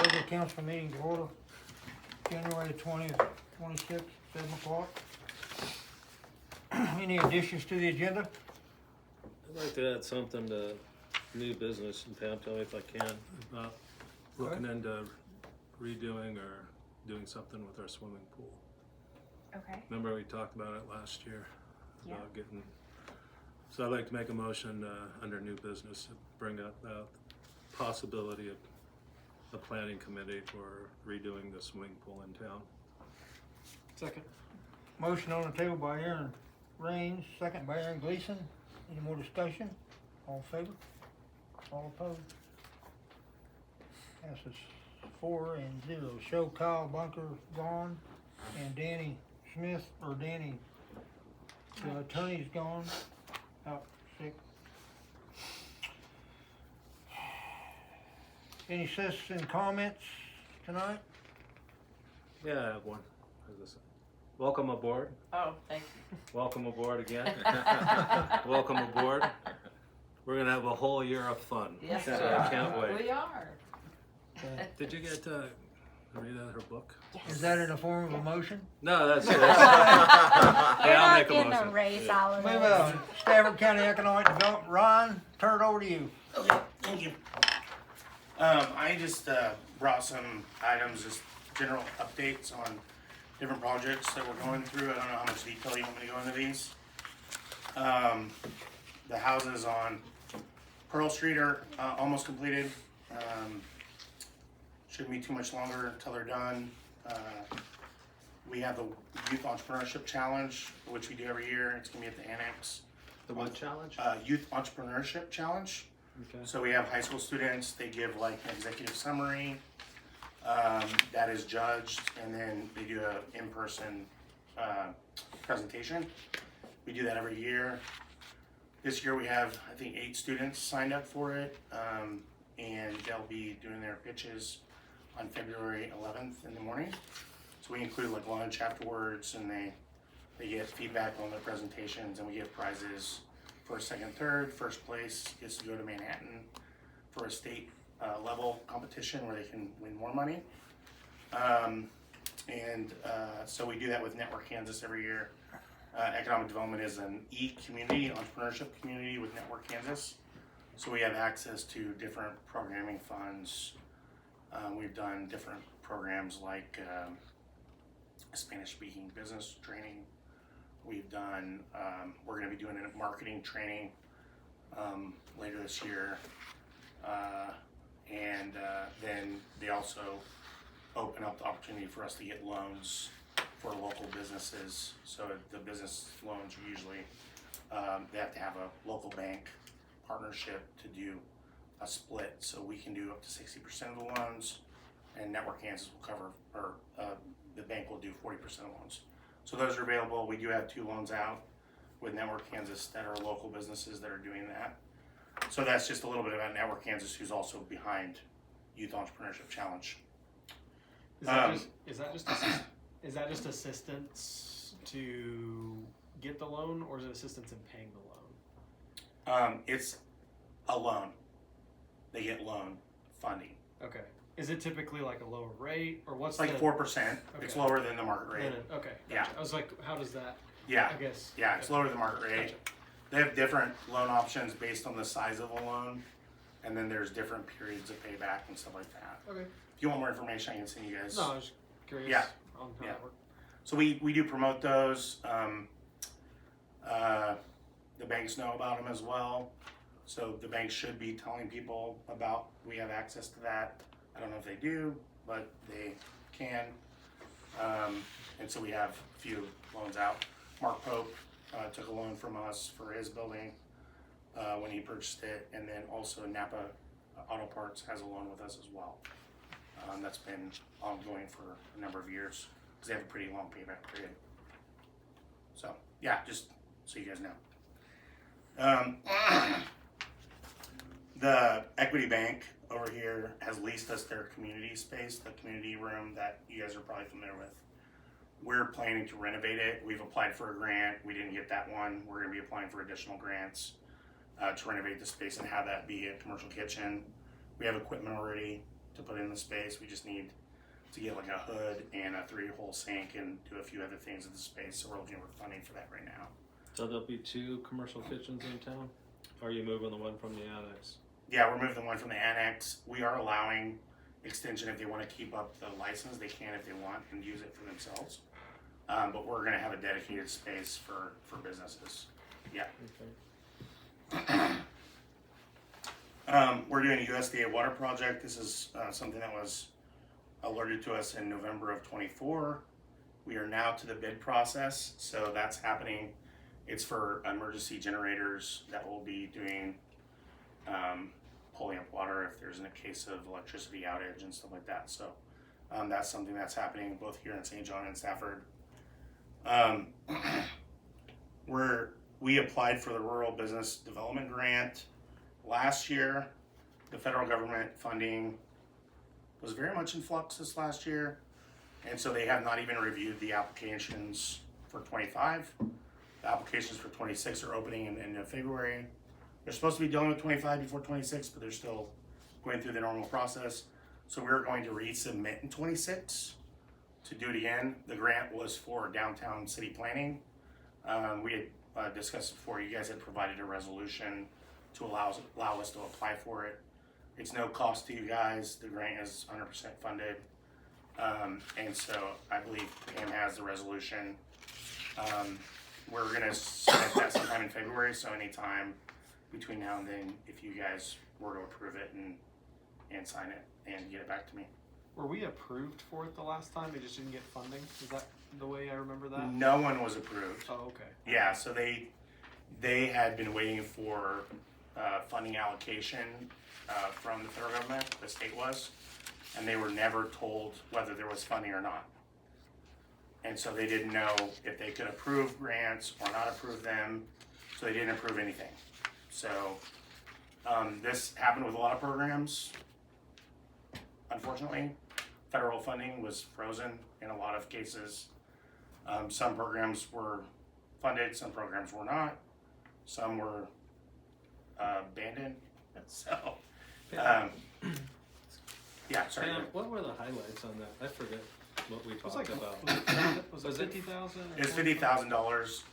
regular council meeting to order, January 20th, 26th, 7 o'clock. Any additions to the agenda? I'd like to add something to new business, and Pam, tell me if I can. Looking into redoing or doing something with our swimming pool. Okay. Remember we talked about it last year? Yeah. About getting, so I'd like to make a motion under new business, to bring up the possibility of a planning committee for redoing the swimming pool in town. Second. Motion on the table by Aaron Raines, second by Aaron Gleason. Any more discussion? All in favor? All opposed? Passes 4-0. Show Kyle Bunker gone, and Danny Smith, or Danny, the attorney's gone, out sick. Any citizen comments tonight? Yeah, I have one. Welcome aboard. Oh, thank you. Welcome aboard again. Welcome aboard. We're gonna have a whole year of fun. Yes, So we I are. can't wait. We are. Did you get to read out her book? Is that in the form of a motion? No, that's You're yeah, I'll not make a getting a motion. raise Yeah. all of Move this. on. Stafford County Economic Development. Ryan, turn it over to you. Okay, thank you. I just brought some items, just general updates on different projects that we're going through. I don't know how much detail you want me to go into these. The houses on Pearl Street are almost completed. Shouldn't be too much longer until they're done. We have the Youth Entrepreneurship Challenge, which we do every year. It's gonna be at the annex. The what challenge? Youth Entrepreneurship Challenge. Okay. So we have high school students, they give like an executive summary that is judged, and then they do a in-person presentation. We do that every year. This year we have, I think, 8 students signed up for it, and they'll be doing their pitches on February 11th in the morning. So we include like lunch afterwards, and they get feedback on their presentations, and we give prizes. First, second, third. First place gets to go to Manhattan for a state level competition where they can win more money. So we do that with Network Kansas every year. Economic Development is an e-community, entrepreneurship community with Network Kansas. So we have access to different programming funds. We've done different programs like Spanish speaking business training. We've done, we're going to be doing a marketing training later this year. Then they also open up the opportunity for us to get loans for local businesses. So the business loans are usually, they have to have a local bank partnership to do a split. So we can do up to 60% of the loans, and Network Kansas will cover, or the bank will do 40% of loans. So those are available. We do have 2 loans out with Network Kansas that are local businesses that are doing that. So that's just a little bit about Network Kansas, who's also behind Youth Entrepreneurship Challenge. Is that just assistance to get the loan, or is it assistance in paying the loan? It's a loan. They get loan funding. Okay. Is it typically like a lower rate, or what's It's like the 4%. It's Okay. lower than the market rate. Okay. Yeah. Gotcha. I was like, how does that? Yeah. I guess. Yeah, it's lower than the market rate. Gotcha. They have different loan options based on the size of a loan, and then there's different periods of payback and stuff like that. Okay. If you want more information, I can send you guys. No, I was curious. Yeah. On how Yeah. that worked. So we do promote those. The banks know about them as well. So the banks should be telling people about, we have access to that. I don't know if they do, but they can. And so we have a few loans out. Mark Pope took a loan from us for his building when he purchased it. And then also Napa Auto Parts has a loan with us as well. That's been ongoing for a number of years because they have a pretty long payback period. So yeah, just so you guys know. The Equity Bank over here has leased us their community space, the community room that you guys are probably familiar with. We're planning to renovate it. We've applied for a grant. We didn't get that one. We're going to be applying for additional grants to renovate the space and have that be a commercial kitchen. We have equipment already to to put in the space. We just need to get like a hood and a 3-hole sink and do a few other things in the space. So we're looking for funding for that right now. So there'll be 2 commercial kitchens in town? Or are you moving the one from the annex? Yeah, we're moving the one from the annex. We are allowing extension if they want to keep up the license. They can if they want and use it for themselves. But we're going to have a dedicated space for businesses. Yeah. Okay. We're doing a USDA water project. This is something that was alerted to us in November of 24. We are now to the bid process, so that's happening. It's for emergency generators that will be doing pulling up water if there's in a case of electricity outage and stuff like that. So that's something that's happening both here in St. John and Stafford. We applied for the Rural Business Development Grant last year. The federal government funding was very much in flux this last year, and so they have not even reviewed the applications for 25. The applications for 26 are opening in the end of February. They're supposed to be dealing with 25 before 26, but they're still going through the normal process. So we're going to resubmit in 26 to do it again. The grant was for downtown city planning. We had discussed before, you guys had provided a resolution to allow us to apply for it. It's no cost to you guys. The grant is 100% funded. And so I believe Pam has the resolution. We're gonna submit that sometime in February, so anytime between now and then, if you guys were to approve it and sign it and get it back to me. Were we approved for it the last time? We just didn't get funding? Is that the way I remember that? No one was approved. Oh, okay. Yeah, so they had been waiting for funding allocation from the federal government, the state was, and they were never told whether there was funding or not. And so they didn't know if they could approve grants or not approve them, so they didn't approve anything. So this happened with a lot of programs. Unfortunately, federal funding was frozen in a lot of cases. Some programs were funded, some programs were not. Some were abandoned. So, yeah, sorry. Pam, what were the highlights on that? I forget what we It was talked like, about. was Was it it- 50,000? It's $50,000.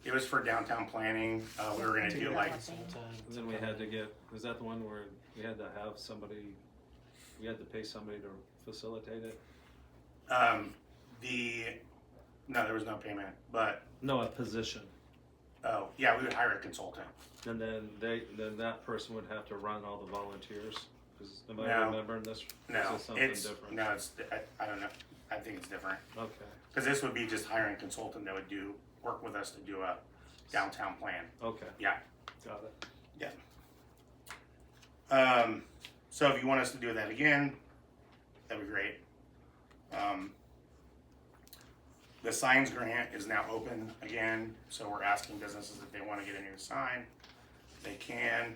It was for downtown planning. We were gonna do like, Then we had to get, was that the one where we had to have somebody, we had to pay somebody to facilitate it? no, there was no payment, but, No, a position. oh, yeah, we would hire a consultant. And then then that person would have to run all the volunteers? Am I No. remembering this? No, Is this something it's, different? no, it's, I don't know. I think it's different. Okay, Cause this would be just hiring a consultant that would work with us to do a downtown plan. okay. Yeah. Got it. So if you want us to do that again, that'd be great. The signs grant is now open again, so we're asking businesses if they want to get a new sign, they can.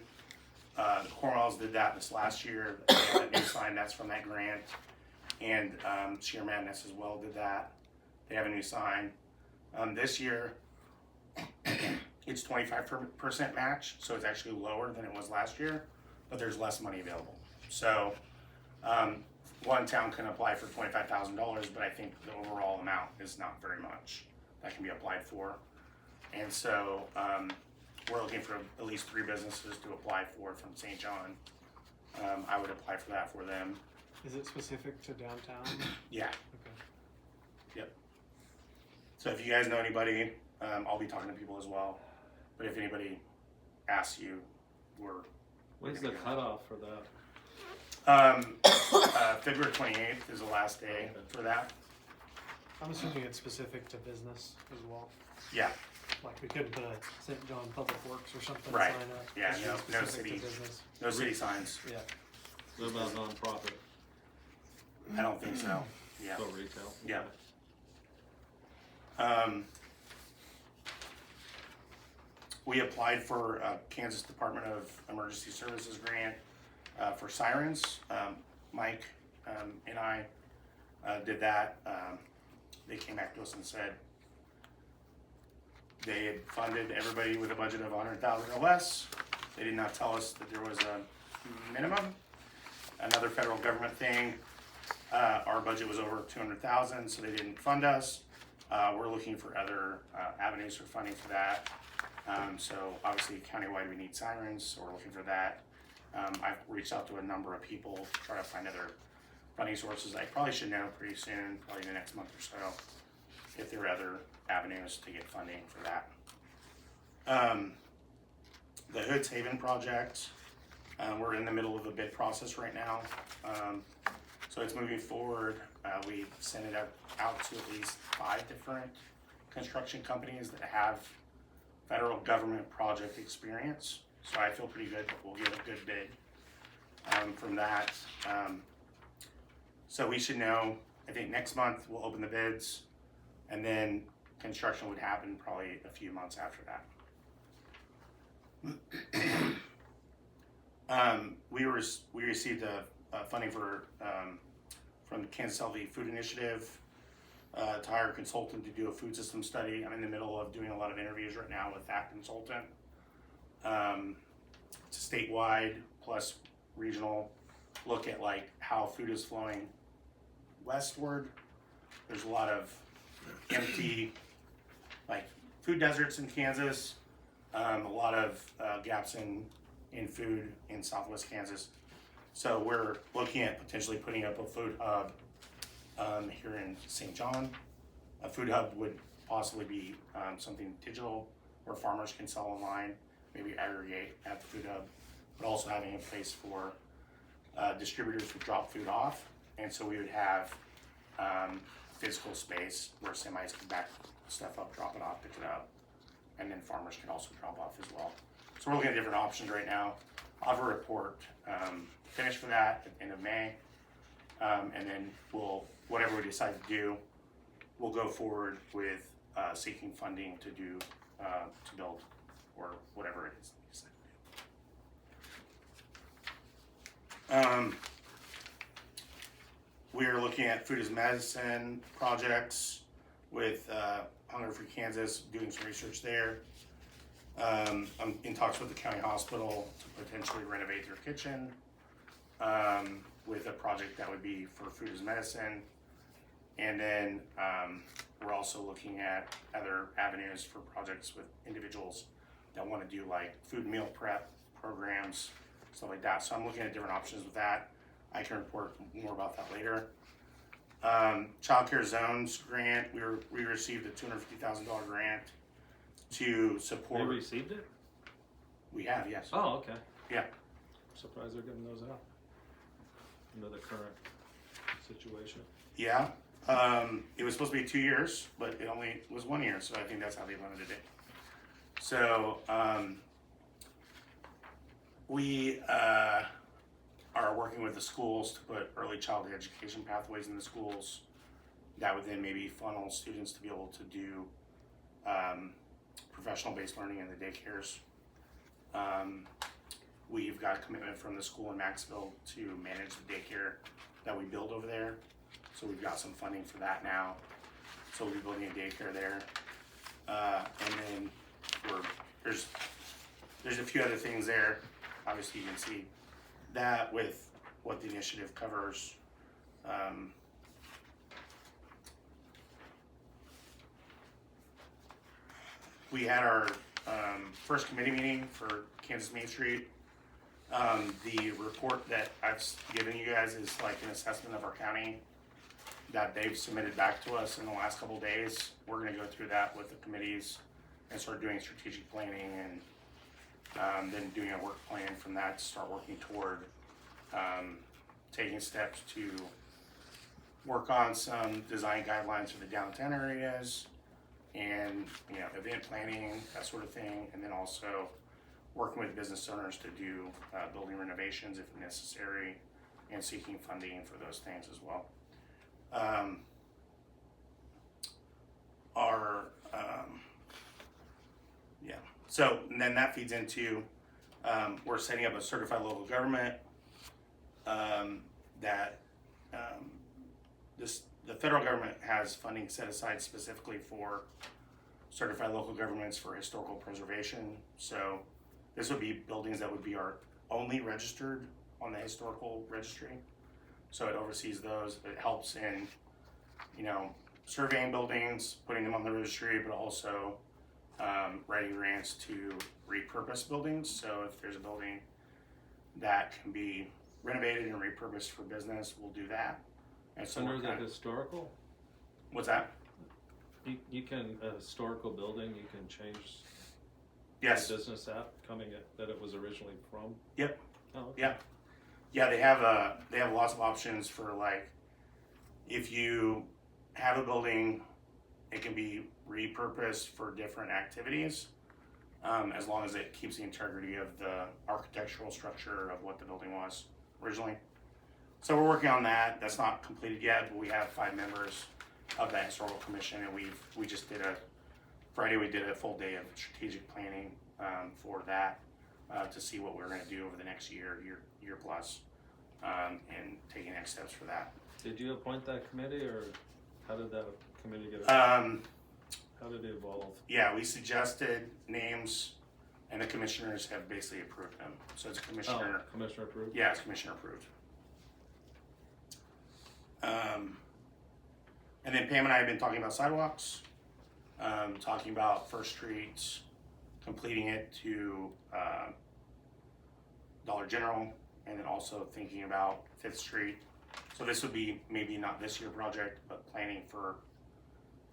The Cornwalls did that this last year. They have a new sign that's from that grant, and Sheer Madness as well did that. They have a new sign. This year, it's 25% match, so it's actually lower than it was last year, but there's less money available. So, one town can apply for $25,000, but I think the overall amount is not very much that can be applied for. And so, we're looking for at least 3 businesses to apply for from St. John. I would apply for that for them. Is it specific to downtown? Yeah. Okay. So if you guys know anybody, I'll be talking to people as well. But if anybody asks you, When's the cutoff for that? February 28th is the last day for that. I'm assuming it's specific to business as well. Yeah, Like we couldn't put a St. John Public Works or something Right. sign up. Yeah, It's no specific to city. business. no city signs. Yeah. What about nonprofit, I don't think so. Yeah. or retail? Yeah. We applied for a Kansas Department of Emergency Services grant for sirens. Mike and I did that. They came back to us and said they had funded everybody with a budget of $100,000 or less. They did not tell us that there was a minimum. another federal government thing. Our budget was over 200,000, so they didn't fund us. We're looking for other avenues for funding for that. So obviously countywide we need sirens, so we're looking for that. I've reached out to a number of people to try to find other funding sources. I probably should know pretty soon, probably the next month or so, if there are other avenues to get funding for that. The Hoods Haven project, we're in the middle of a bid process right now. So it's moving forward. We sent it out to at least 5 different construction companies that have federal government project experience. So I feel pretty good that we'll get a good bid from that. So we should know, I think next month we'll open the bids, and then construction would happen probably a few months after that. We received funding for from the Kansas Healthy Food Initiative to hire a consultant to do a food system study. I'm in the middle of doing a lot of interviews right now with that consultant. It's a statewide plus regional look at like how food is flowing westward. There's a lot of empty like food deserts in Kansas, a lot of gaps in food in Southwest Kansas. So we're looking at potentially putting up a food hub here in St. John. A food hub would possibly be something digital where farmers can sell online, maybe aggregate at the food hub, but also having a place for distributors to drop food off. And so we would have physical space where semis can back stuff up, drop it off, pick it up, and then farmers can also drop off as well. So we're looking at different options right now. I'll have a report finished for that at the end of May, and then whatever we decide to do, we'll go forward with seeking funding to do to build or whatever it is. We are looking at food as medicine projects with Hunger Free Kansas, doing some research there. I'm in talks with the county hospital to potentially renovate their kitchen with a project that would be for food as medicine. And then we're also looking at other avenues for projects with individuals that want to do like food meal prep programs, stuff like that. So I'm looking at different options with that. I can report more about that later. Child Care Zones grant, we received a $250,000 grant to support. We received it? We have, yes. Oh, okay. Yeah. Surprised they're giving those out under the current situation. Yeah. It was supposed to be 2 years, but it only was 1 year, so I think that's how they limited it. So we are working with the schools to put early childhood education pathways in the schools that would then maybe funnel students to be able to do professional-based learning in the daycares. We've got a commitment from the school in Maxville to manage the daycare that we build over there. So we've got some funding for that now. So we'll be building a daycare there. And then there's a few other things there. Obviously you can see that with what the initiative covers. We had our first committee meeting for Kansas Main Street. The report that I've given you guys is like an assessment of our county that they've submitted back to us in the last couple of days. We're gonna go through that with the committees and start doing strategic planning and then doing a work plan from that to start working toward taking steps to work on some design guidelines for the downtown areas and event planning, that sort of thing, and then also working with business owners to do building renovations if necessary and seeking funding for those things as well. So and then that feeds into we're setting up a certified local government that the federal government has funding set aside specifically for certified local governments for historical preservation. So this would be buildings that would be our only registered on the historical registry. So it oversees those. It helps in, you know, surveying buildings, putting them on the registry, but also writing grants to repurpose buildings. So if there's a building that can be renovated and repurposed for business, we'll do that. And so Under we're the kind of, historical, what's that? you can, a historical building, you can change Yes. the business that it was originally from? Yep. Oh, okay. Yeah. Yeah, they have lots of options for, like, if you have a building, it can be repurposed for different activities, as long as it keeps the integrity of the architectural structure of what the building was originally. So we're working on that. That's not completed yet, but we have 5 members of that historical commission, and we just did Friday we did a full day of strategic planning for that to see what we're going to do over the next year plus, and taking next steps for that. Did you appoint that committee, or how did that committee get, how did it evolve? Yeah, we suggested names, and the commissioners have basically approved them. So it's commissioner. Oh, commissioner approved? Yeah, it's commissioner approved. And then Pam and I have been talking about sidewalks, talking about First Street, completing it to Dollar General, and then also thinking about Fifth Street. So this would be maybe not this year project, but planning for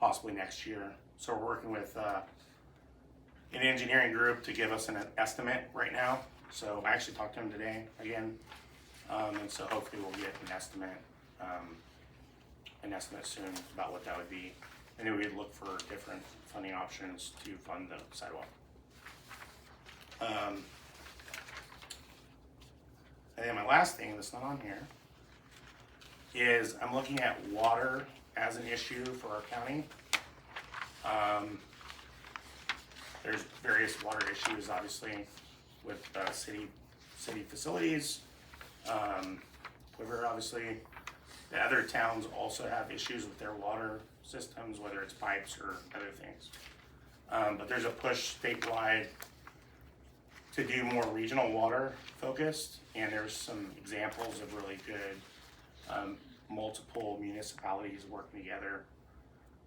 possibly next year. So we're working with an engineering group to give us an estimate right now. So I actually talked to him today again, and so hopefully we'll get an estimate soon about what that would be, and then we'd look for different funding options to fund the sidewalk. And then my last thing that's not on here is I'm looking at water as an issue for our county. There's various water issues, obviously, with city facilities. Quiver, obviously. The other towns also have issues with their water systems, whether it's pipes or other things. But there's a push statewide to do more regional water focused, and there's some examples of really good multiple municipalities working together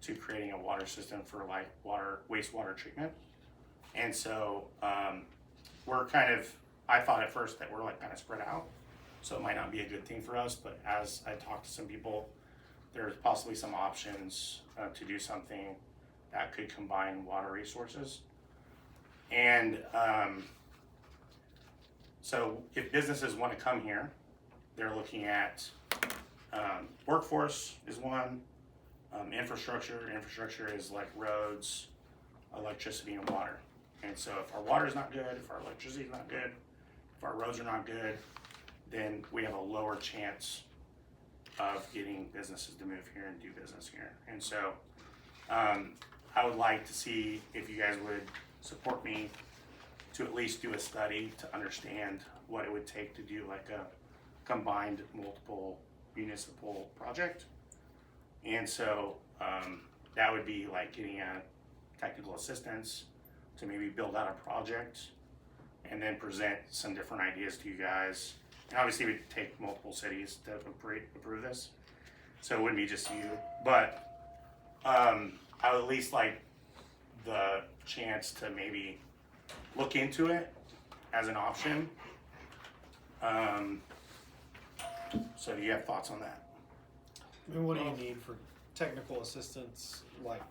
to creating a water system for like wastewater treatment. And so we're I thought at first that we're like kind of spread out, so it might not be a good thing for us, but as I talked to some people, there's possibly some options to do something that could combine water resources. And so if businesses want to come here, they're looking at workforce is one, infrastructure is like roads, electricity, and water. And so if our water is not good, if our electricity is not good, if our roads are not good, then we have a lower chance of getting businesses to move here and do business here. And so I would like to see if you guys would support me to at least do a study to understand what it would take to do like a combined multiple municipal project. And so that would be like getting a technical assistance to maybe build out a project and then present some different ideas to you guys. And obviously we'd take multiple cities to approve this, so it wouldn't be just you. But I would at least like the chance to maybe look into it as an option. So do you have thoughts on that? I mean, what do you need for technical assistance? Like,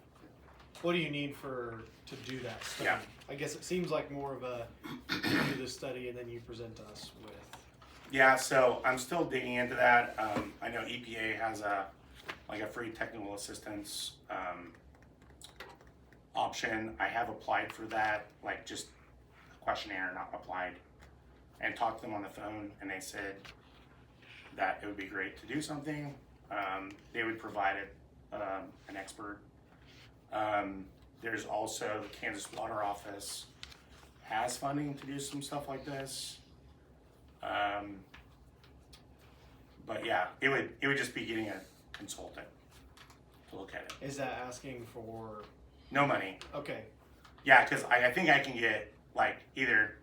what do you need to do that study? Yeah. I guess it seems like more of a you do the study and then you present to us with. Yeah, so I'm still digging into that. I know EPA has a free technical assistance option. I have applied for that, like just a questionnaire, not applied, and talked to them on the phone, and they said that it would be great to do something. They would provide an expert. There's also the Kansas Water Office has funding to do some stuff like this. But yeah, it would just be getting a consultant to look at it. Is that asking for? No money. Okay. Yeah, because I think I can get like either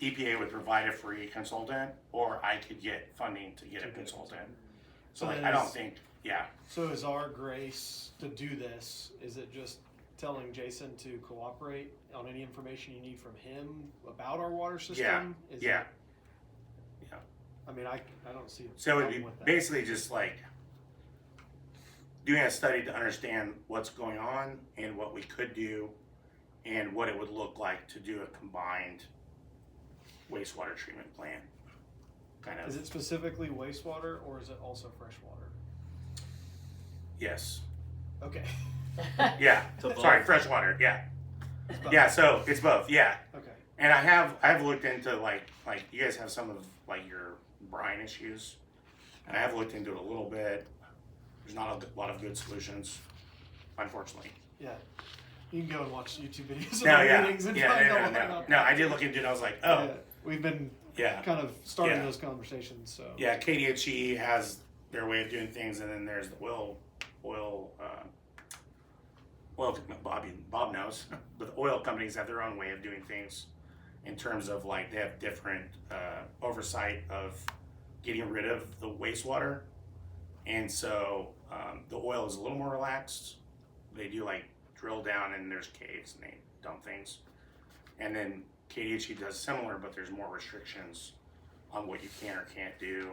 EPA would provide a free consultant, or I could get funding to get a consultant. So like, I don't think, yeah, So is our grace to do this, is it just telling Jason to cooperate on any information you need from him about our water system? Is yeah. it- I mean, I don't see a So it would problem be with that. basically just like doing a study to understand what's going on and what we could do and what it would look like to do a combined wastewater treatment plant. Kind Is of, it specifically wastewater or is it also freshwater? yes. Okay. Yeah, To sorry, both. freshwater, yeah. Yeah, so it's both, yeah. Okay. And I've looked into like you guys have some of like your brine issues. And I have looked into it a little bit. There's not a lot of good solutions, unfortunately. Yeah. You can go and watch YouTube videos of No, our yeah, meetings and yeah, find no, out no, what no, about no. that. I did look into it. I was like, Yeah. oh, We've been yeah, kind of starting Yeah. those conversations, so. yeah. KDHE has their way of doing things, and then there's the oil. Bob knows, but the oil companies have their own way of doing things, in terms of like they have different oversight of getting rid of the wastewater, and so the oil is a little more relaxed. They do like drill down and there's caves and they dump things, and then KDHE does similar, but there's more restrictions on what you can or can't do.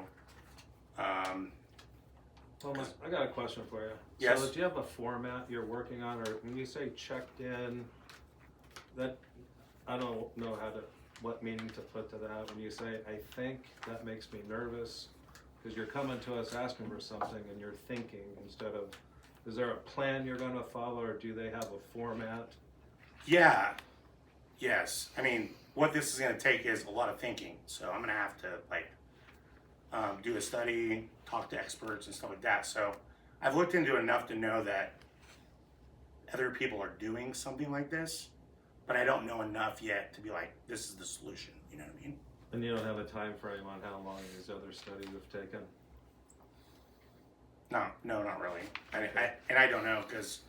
Well, I got a question for you. Yes. So do you have a format you're working on, or when you say checked in, that, I don't know what meaning to put to that. When you say, I think, that makes me nervous, because you're coming to us asking for something and you're thinking instead of, is there a plan you're gonna follow, or do they have a format? Yeah. Yes. I mean, what this is going to take is a lot of thinking. So I'm going to have to like do a study, talk to experts and stuff like that. So I've looked into enough to know that other people are doing something like this, but I don't know enough yet to be like, this is the solution. You know what I mean? And you don't have a time frame on how long these other studies have taken? No, not really. I don't know because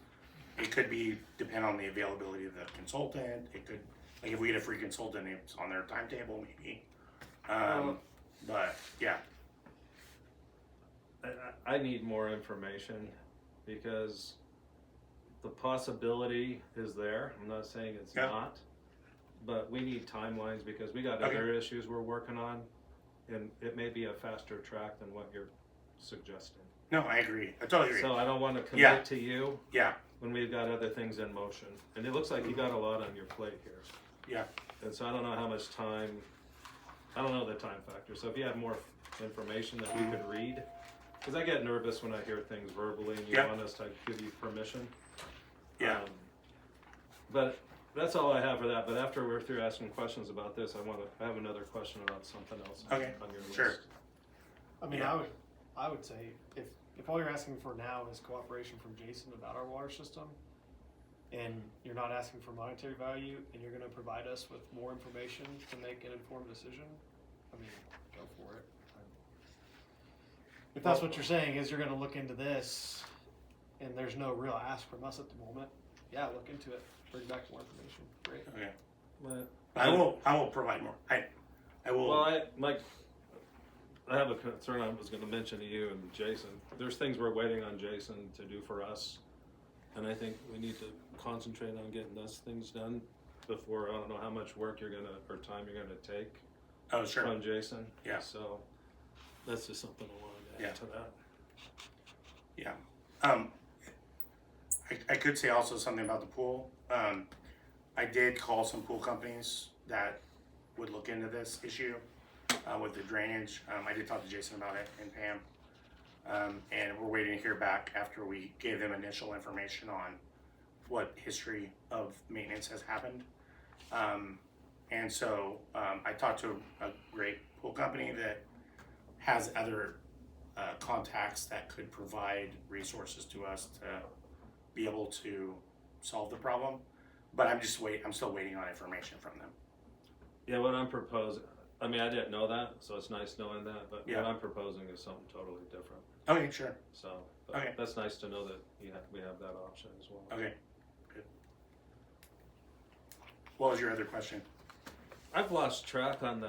it could be depend on the availability of the consultant. It could, like if we get a free consultant, it's on their timetable maybe. But yeah, I need more information, because the possibility is there. I'm not saying it's Yeah. not, but we need timelines, because we got Okay. other issues we're working on, and it may be a faster track than what you're suggesting. no, I agree. I totally agree. So I don't want to commit Yeah. to you Yeah, when we've got other things in motion. And it looks like you got a lot on your plate here. yeah, And so I don't know how much time, I don't know the time factor. So if you have more information that we could read, because I get nervous when I hear things verbally and you Yeah. want us to give you permission. yeah. But that's all I have for that. But after we're through asking questions about this, I have another question about something else Okay, on your list. sure. I mean, Yeah. I would say if all you're asking for now is cooperation from Jason about our water system, and you're not asking for monetary value, and you're gonna provide us with more information to make an informed decision, I mean, go for it. If that's what you're saying, is you're gonna look into this, and there's no real ask from us at the moment, yeah, look into it, bring back more information, great. Okay. But, I will provide more. I will. well, I have a concern I was gonna mention to you and Jason. There's things we're waiting on Jason to do for us. And I think we need to concentrate on getting those things done before, I don't know how much work or time you're gonna take oh, sure. on Jason. Yeah. So that's just something I wanted to Yeah. add to that. Yeah. I could say also something about the pool. I did call some pool companies that would look into this issue with the drainage. I did talk to Jason about it and Pam. And we're waiting to hear back after we gave them initial information on what history of maintenance has happened. And so I talked to a great pool company that has other contacts that could provide resources to us to be able to solve the problem. But I'm still waiting on information from them. Yeah, what I'm proposing, I mean, I didn't know that, so it's nice knowing that, but Yeah. what I'm proposing is something totally different. Okay, sure. So, but Okay. that's nice to know that we have that option as well. Okay, good. What was your other question? I've lost track on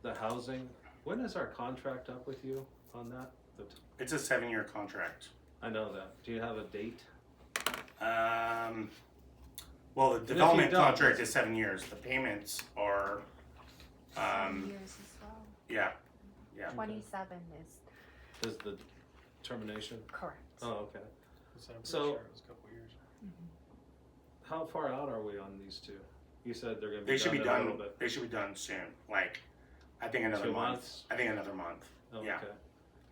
the housing. When is our contract up with you on that? It's a 7-year contract. I know that. Do you have a date? Well, the you development don't, contract is 7 years. The payments are, 7 years as well. yeah, yeah. 27 is Is the termination? correct. Oh, okay. So I'm pretty So- sure it was a couple years. How far out are we on these two? You said they're gonna be They should be in a little done. bit. They should be done soon. Like, I think another 2 month. months? I think another month. Oh, Yeah. okay.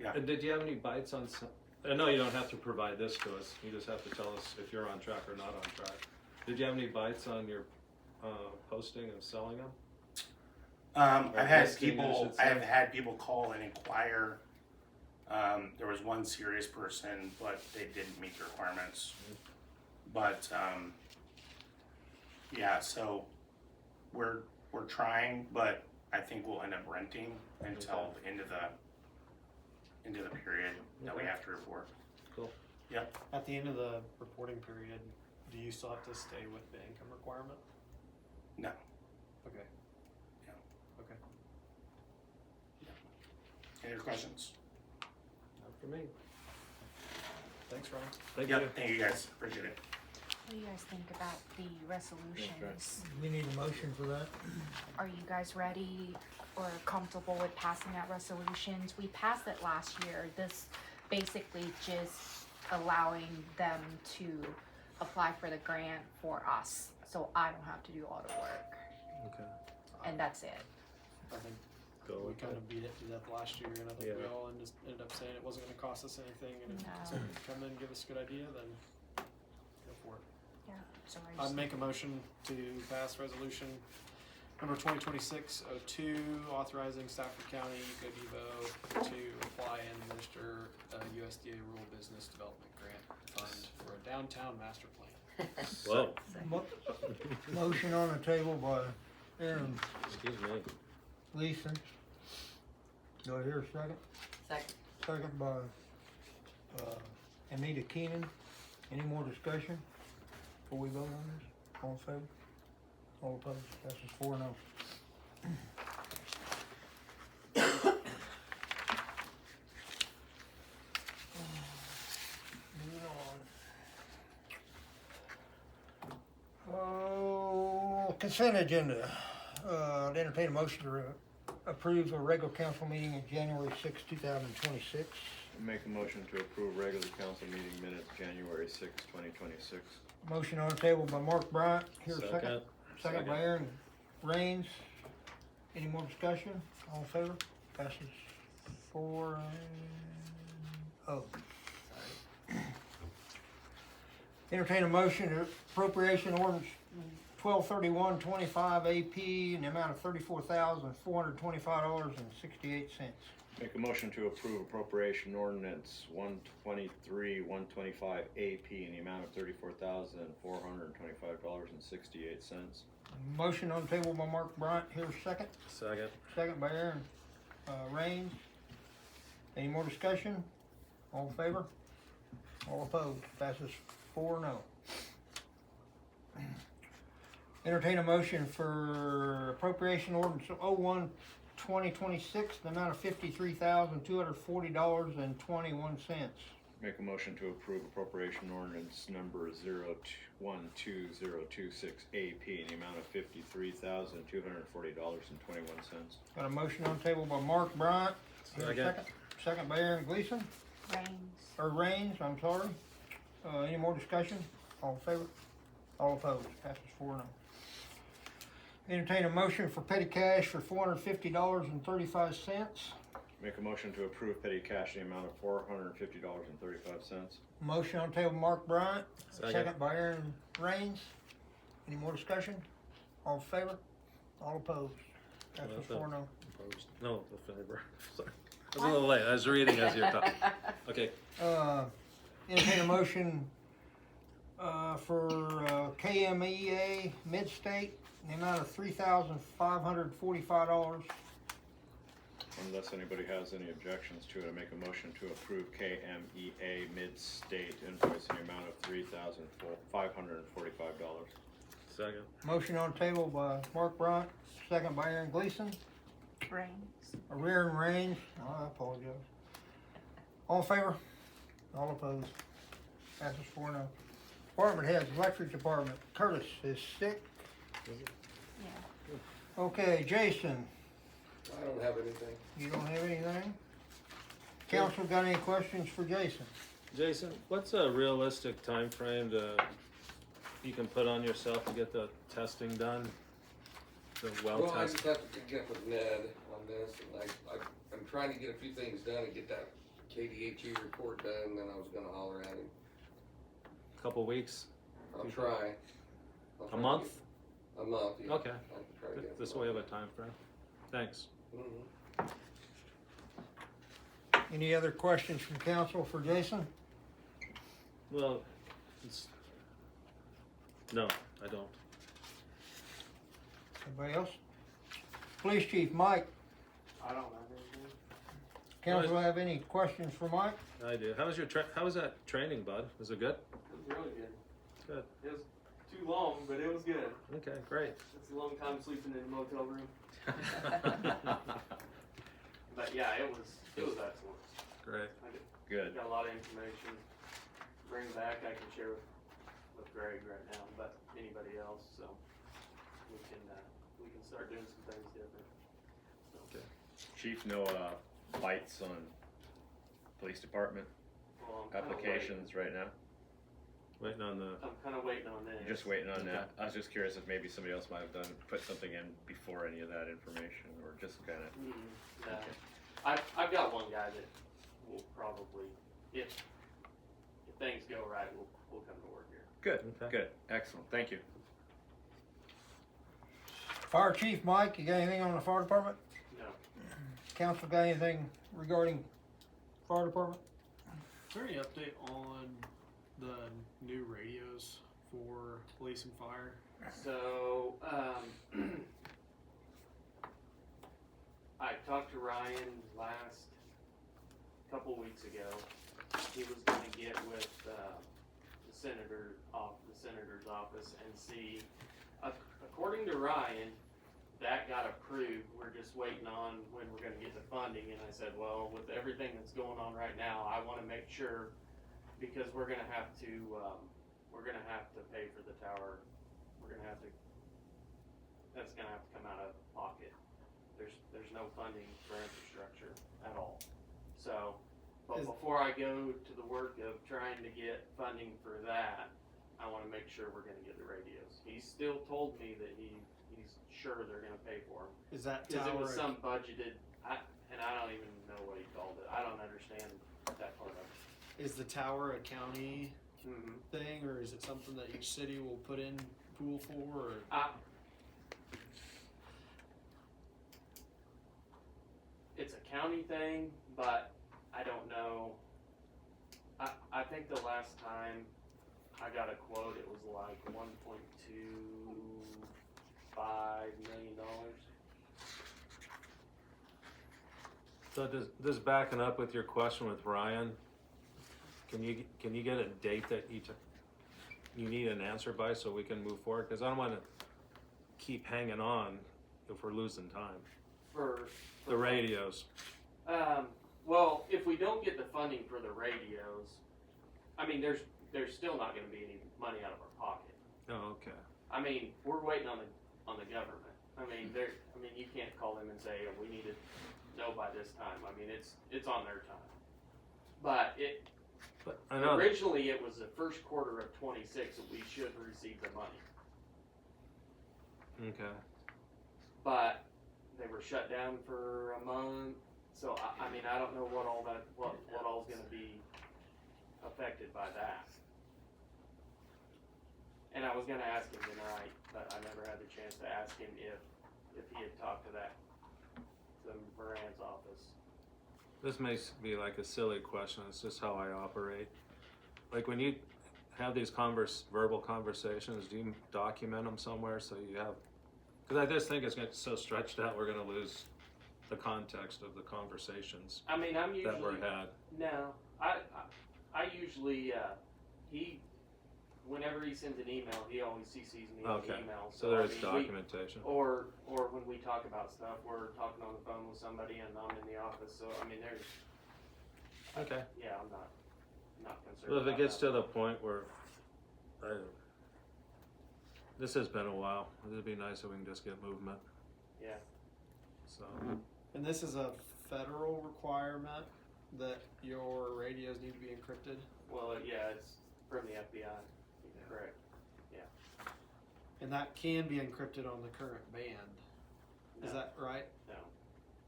Yeah. And did you have any bites on some? I know you don't have to provide this to us. You just have to tell us if you're on track or not on track. Did you have any bites on your posting of selling them? Or I've had listing, I people. should say. I've had people call and inquire. There was one serious person, but they didn't meet the requirements. But yeah, so we're trying, but I think we'll end up renting until the end of the period that we Okay. have to report. Cool. Yep. At the end of the reporting period, do you still have to stay with the income requirement? No. Okay. Yeah. Okay. Any other questions? Not for me. Thanks, Ryan. Thank you. Yep. Thank you guys. Appreciate it. What do you guys think about the resolutions? We need a motion for that. Are you guys ready or comfortable with passing out resolutions? We passed it last year. This basically just allowing them to apply for the grant for us, so I don't have to do all the work, Okay. and that's it. I think Go we with kind it. of beat it to death last year, and I think we Yeah. all ended up saying it wasn't going to cost us anything, and if No. someone could come in and give us a good idea, then go for it. Yeah, so I I'd just, make a motion to pass resolution number 2026-02, authorizing Stafford County Ecodevo to apply and administer a USDA Rural Business Development Grant Fund for a downtown master plan. Whoa. Motion on the table by Aaron Excuse me. Gleason. Do I hear a second? second. Second by, Anita Keenan. Any more discussion before we vote on this? All in favor? All opposed? Passes 4-0. Moving on. Oh, consent agenda. I'd entertain a motion to approve a regular council meeting of January 6, 2026. Make a motion to approve regular council meeting minutes, January 6, 2026. Motion on the table by Mark Bryant. Here a second. Second. Second by Aaron Raines. Any more discussion? All in favor? Passes 4-0. Entertain a motion to appropriation ordinance 123125 AP in the amount of $34,425.68. Make a motion to approve appropriation ordinance 123-125 AP in the amount of $34,425.68. Motion on the table by Mark Bryant. Here a second. Second. Second by Aaron Raines. Any more discussion? All in favor? All opposed? Passes 4-0. Entertain a motion for appropriation ordinance 01-2026, the amount of $53,240.21. Make a motion to approve appropriation ordinance number 012026 AP in the amount of $53,240.21. Got a motion on the table by Mark Bryant. Here a Second. Second by Aaron Gleason, Raines, I'm sorry. Any more discussion? All in favor? All opposed? Passes 4-0. Entertain a motion for petty cash for $450.35. Make a motion to approve petty cash in the amount of $450.35. Motion on the table, Mark Bryant. Second. Second by Aaron Raines. Any more discussion? All in favor? All opposed? Passes Well, 4-0. Opposed. No, the favor. Sorry. I was a little late. I was reading as you're talking. Okay. Entertain a motion for KMEA Midstate in the amount of $3,545. Unless anybody has any objections to it, I make a motion to approve KMEA Mid-State invoice in the amount of $3,545. Second. Motion on the table by Mark Bryant, second by Aaron Gleason. Brains. Aaron Raines, I apologize. All in favor? All opposed? Passes 4-0. Department heads, electric department, Curtis is sick. Yeah. Okay, Jason, I don't have anything. you don't have anything? Council got any questions for Jason? Jason, what's a realistic time frame you can put on yourself to get the testing done? The well Well, I test? just have to pick up with Ned on this, and I'm trying to get a few things done and get that KDHE report done, and then I was gonna holler at him. Couple weeks? I'll try. I'll A try to month? get- A month, yeah. Okay. I can try to get it This for way a of a month. time frame. Thanks. Mhm. Any other questions from council for Jason? Well, no, I don't. Anybody else? Police chief, Mike, I don't have anything. council have any questions for Mike? I do. How was that training, bud? Was it good? It was really good. Good. It was too long, but it was good. Okay, great. It's a long time sleeping in a motel room. But yeah, it was excellent. Great. I Good. got a lot of information to bring back. I can share with Greg right now, but anybody else, so we can start doing some things different. So, Chief, no bites on police department well, I'm kinda applications right now? Waiting on the, I'm kind of waiting on this. You're just waiting on that? I was just curious if maybe somebody else might have put something in before any of that information, or just kinda, No. I've got one guy that will probably, if things go right, we'll come to work here. good, Okay. good, excellent, thank you. Fire chief, Mike, you got anything on the fire department? No. Council got anything regarding fire department? Is there any update on the new radios for police and fire? So, I talked to Ryan last couple weeks ago. He was gonna get with the senator's office and see. According to Ryan, that got approved. We're just waiting on when we're gonna get the funding. And I said, well, with everything that's going on right now, I want to make sure, because we're gonna have to pay for the tower. That's gonna have to come out of pocket. There's no funding for infrastructure at all. So, but before I go to the work of trying to get funding for that, I wanna make sure we're gonna get the radios. He still told me that he's sure they're gonna pay for them. Is that Cause it was tower, some budgeted, and I don't even know what he called it. I don't understand that part of it. is the tower a county Mm-hmm. thing, or is it something that each city will put in pool for, or? It's a county thing, but I don't know. I think the last time I got a quote, it was like $1.25 million. so just backing up with your question with Ryan, can you get a date that you need an answer by so we can move forward? Cause I don't wanna keep hanging on if we're losing time. For The radios. Well, if we don't get the funding for the radios, I mean, there's still not going to be any money out of our pocket. Oh, okay. I mean, we're waiting on the government. I mean, you can't call them and say, oh, we need to know by this time. I mean, it's on their time. But I know. originally it was the first quarter of 26 that we should receive the money. Okay. But they were shut down for a month, so I mean, I don't know what all's gonna be affected by that. And I was gonna ask him tonight, but I never had the chance to ask him if he had talked to the Moran's office. This may be like a silly question, it's just how I operate. Like when you have these verbal conversations, do you document them somewhere so you have, because I just think it's gonna get so stretched out, we're gonna lose the context of the conversations I mean, I'm that were usually, had. no, I usually, whenever he sends an email, he always CCs me on the Okay, email. so there I is mean, documentation. or when we talk about stuff, we're talking on the phone with somebody and I'm in the office, so I mean, there's, Okay. yeah, I'm not concerned. Well, if it about gets that. to the point where, this has been a while, it'd be nice if we can just get movement, Yeah, so. And this is a federal requirement that your radios need to be encrypted. well, yeah, it's from the FBI, correct. And that can be encrypted on the current band. Is No. that right? No.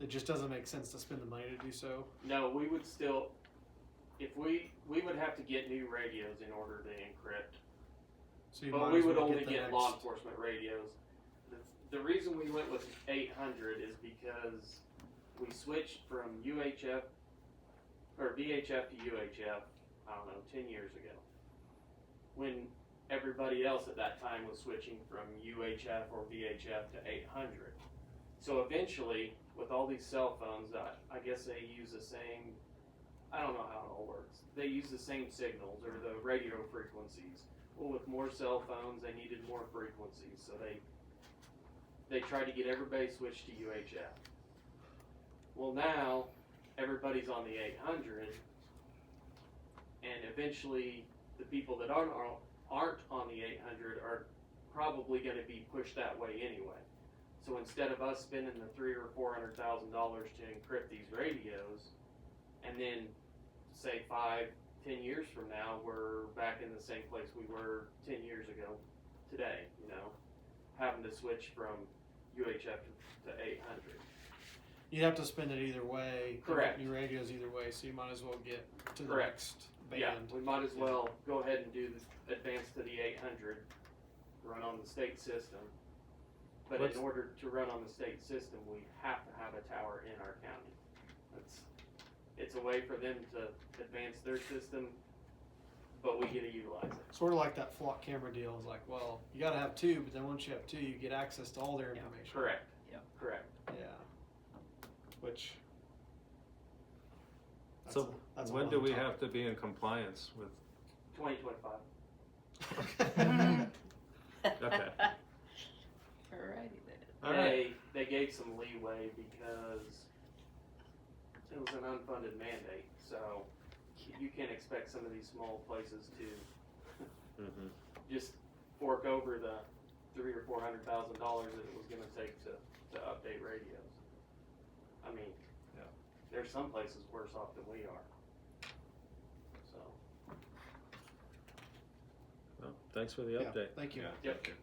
It just doesn't make sense to spend the money to do so. No, we would still, if we would have to get new radios in order to encrypt. So you But might we as would well only the get next- law enforcement radios. The reason we went with 800 is because we switched from UHF, or VHF to UHF, I don't know, 10 years ago. When everybody else at that time was switching from UHF or VHF to 800. So eventually, with all these cell phones, I guess they use the same, I don't know how it all works. They use the same signals or the radio frequencies. Well, with more cell phones, they needed more frequencies, so they tried to get everybody switched to UHF. Well, now everybody's on the 800, and eventually the people that aren't on the 800 are probably going to be pushed that way anyway. So instead of us spending the $300,000 or $400,000 to encrypt these radios, and then say 5-10 years from now, we're back in the same place we were 10 years ago today, you know, having to switch from UHF to 800. You'd have to spend it either way. and Correct. get New radios either way, so you might as well get to the Correct. next band. Yeah, we might as well go ahead and do the advance to the 800, run on the state system. But What's- in order to run on the state system, we have to have a tower in our county. It's a way for them to advance their system, but we get to utilize it. Sort of like that flock camera deal. Is like, well, you got to have two, but then once you have two, you get access to all their information. Correct. Yeah. Correct. Yeah. Which. that's So a- that's a when whole do we other have to be in compliance with, 2025. topic. okay, Alrighty then. alright, They gave some leeway because it was an unfunded mandate, so you can't expect some of these small places to mhm. just fork over the $300,000 or $400,000 that it was gonna take to update radios. I mean, Yeah. there's some places worse off than we are. So, Well, thanks for the Yeah, update. Thank you. Yeah, Yep. thank you.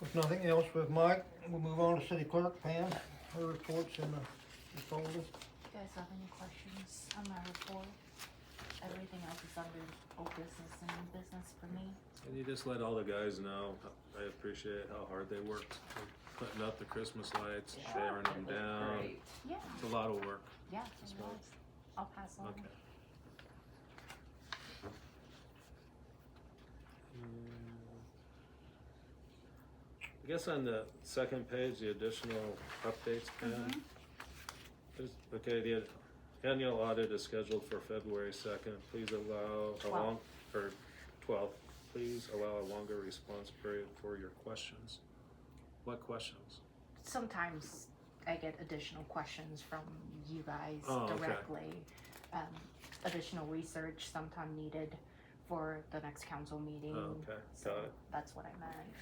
With nothing else with Mike, we'll move on to city clerk Pam, her reports in the folder. You guys have any questions on my report? Everything else is under old business and new business for me. Can you just let all the guys know, I appreciate how hard they worked, putting up the Christmas lights, tearing them down. Great. Yeah, It's a lot of work. yeah, That's it fine. was. I'll pass on. Okay. I guess on the second page, the additional updates, Pam. Mhm. Okay, the annual audit is scheduled for February 2nd. Please allow a long, or 12th. Please allow a longer response period for your questions. What questions? Sometimes I get additional questions from you guys Oh, okay. directly. Additional research sometime needed for the next council meeting. Oh, okay, So got it. that's what I meant.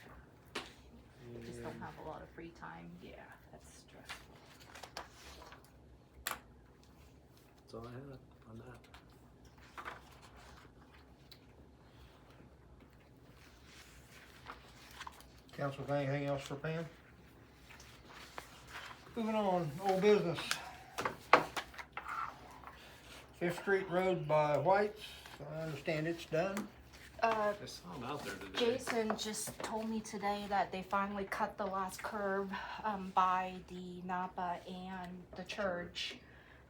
I just don't have a lot of free time. Yeah, that's stressful. That's all I had on that. Council, got anything else for Pam? Moving on, old business. Fifth Street Road by White's, I understand it's done. I saw them out there today. Jason just told me today that they finally cut the last curb by the Napa and the church,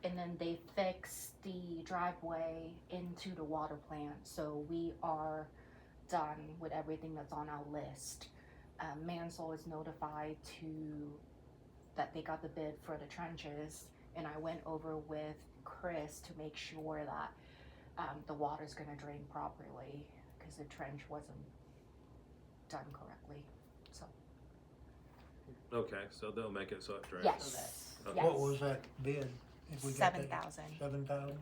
and then they fixed the driveway into the water plant. So we are done with everything that's on our list. Mansell is notified that they got the bid for the trenches, and I went over with Chris to make sure that the water's gonna drain properly, cause the trench wasn't done correctly, so. Okay, so they'll make it so it drains. Yes, Okay. yes. What was that bid? If we got that? 7,000. 7,000?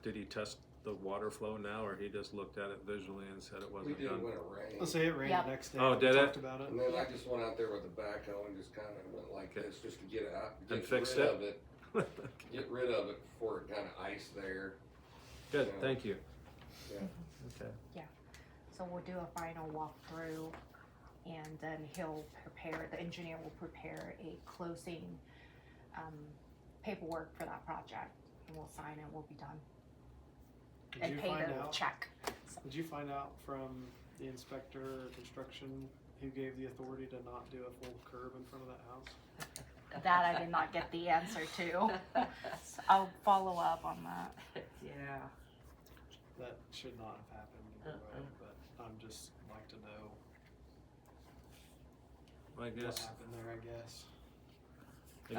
Did he test the water flow now, or he just looked at it visually and said it We wasn't did done? when it rained. Let's say it rained Yep. the next day. Oh, we did it? talked about it. And then I just went out there with the backhoe and just kinda went like Okay. this, just to get it out, And get fixed rid it? of it, get rid of it before it kinda iced there. Good, Yeah. thank you. Yeah. Okay. So we'll do a final walkthrough, and then the engineer will prepare a closing, paperwork for that project, and we'll sign it, we'll be done, Did and you pay find the out? check. Did you find out from the inspector of construction who gave the authority to not do a full curb in front of that house? That I did not get the answer to, so I'll follow up on that. Yeah. That should not have happened either way, but I'm just like to know I what guess, happened there, I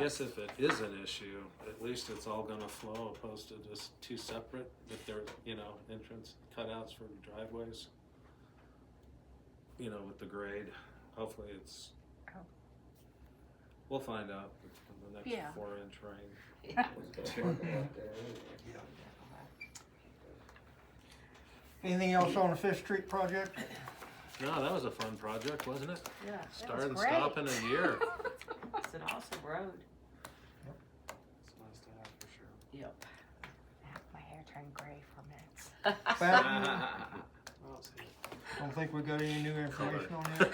guess. if it is an issue, at least it's all gonna flow opposed to just two separate, if they're, entrance cutouts for driveways. With the grade, hopefully it's, Oh. we'll find out in the next Yeah. 4-inch rain. Was gonna park it out there anyway. Anything else on the Fifth Street project? No, that was a fun project, wasn't it? Yeah. Start and great. stop in a year. It's an awesome road. It's nice to have for sure. Yep. My hair turned gray from it. Fountain, I don't see it. don't think we got any new information on that.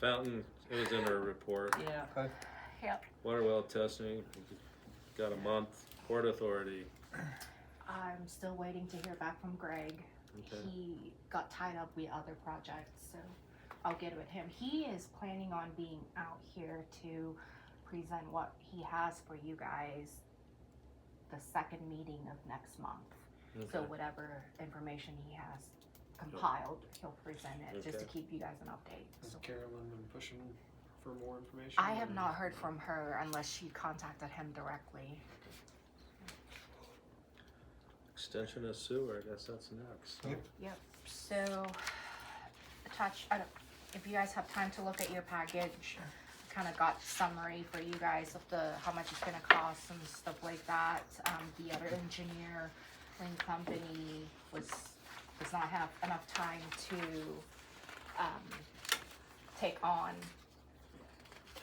Fountain, it was in our report. Yeah. Yep. Water well testing, got a month. Port Authority. I'm still waiting to hear back from Greg. Okay. He got tied up with other projects, so I'll get with him. He is planning on being out here to present what he has for you guys the second meeting of next month. So Okay. whatever information he has compiled, he'll present it just to Okay. keep you guys an update. Has So Carolyn been pushing for more information? I have or- not heard from her unless she contacted him directly. Extension of sewer, I guess that's next. Yep, so, if you guys have time to look at your package, kinda got summary for you guys of how much it's gonna cost and stuff like that. The other engineer, Lane Company, does not have enough time to, take on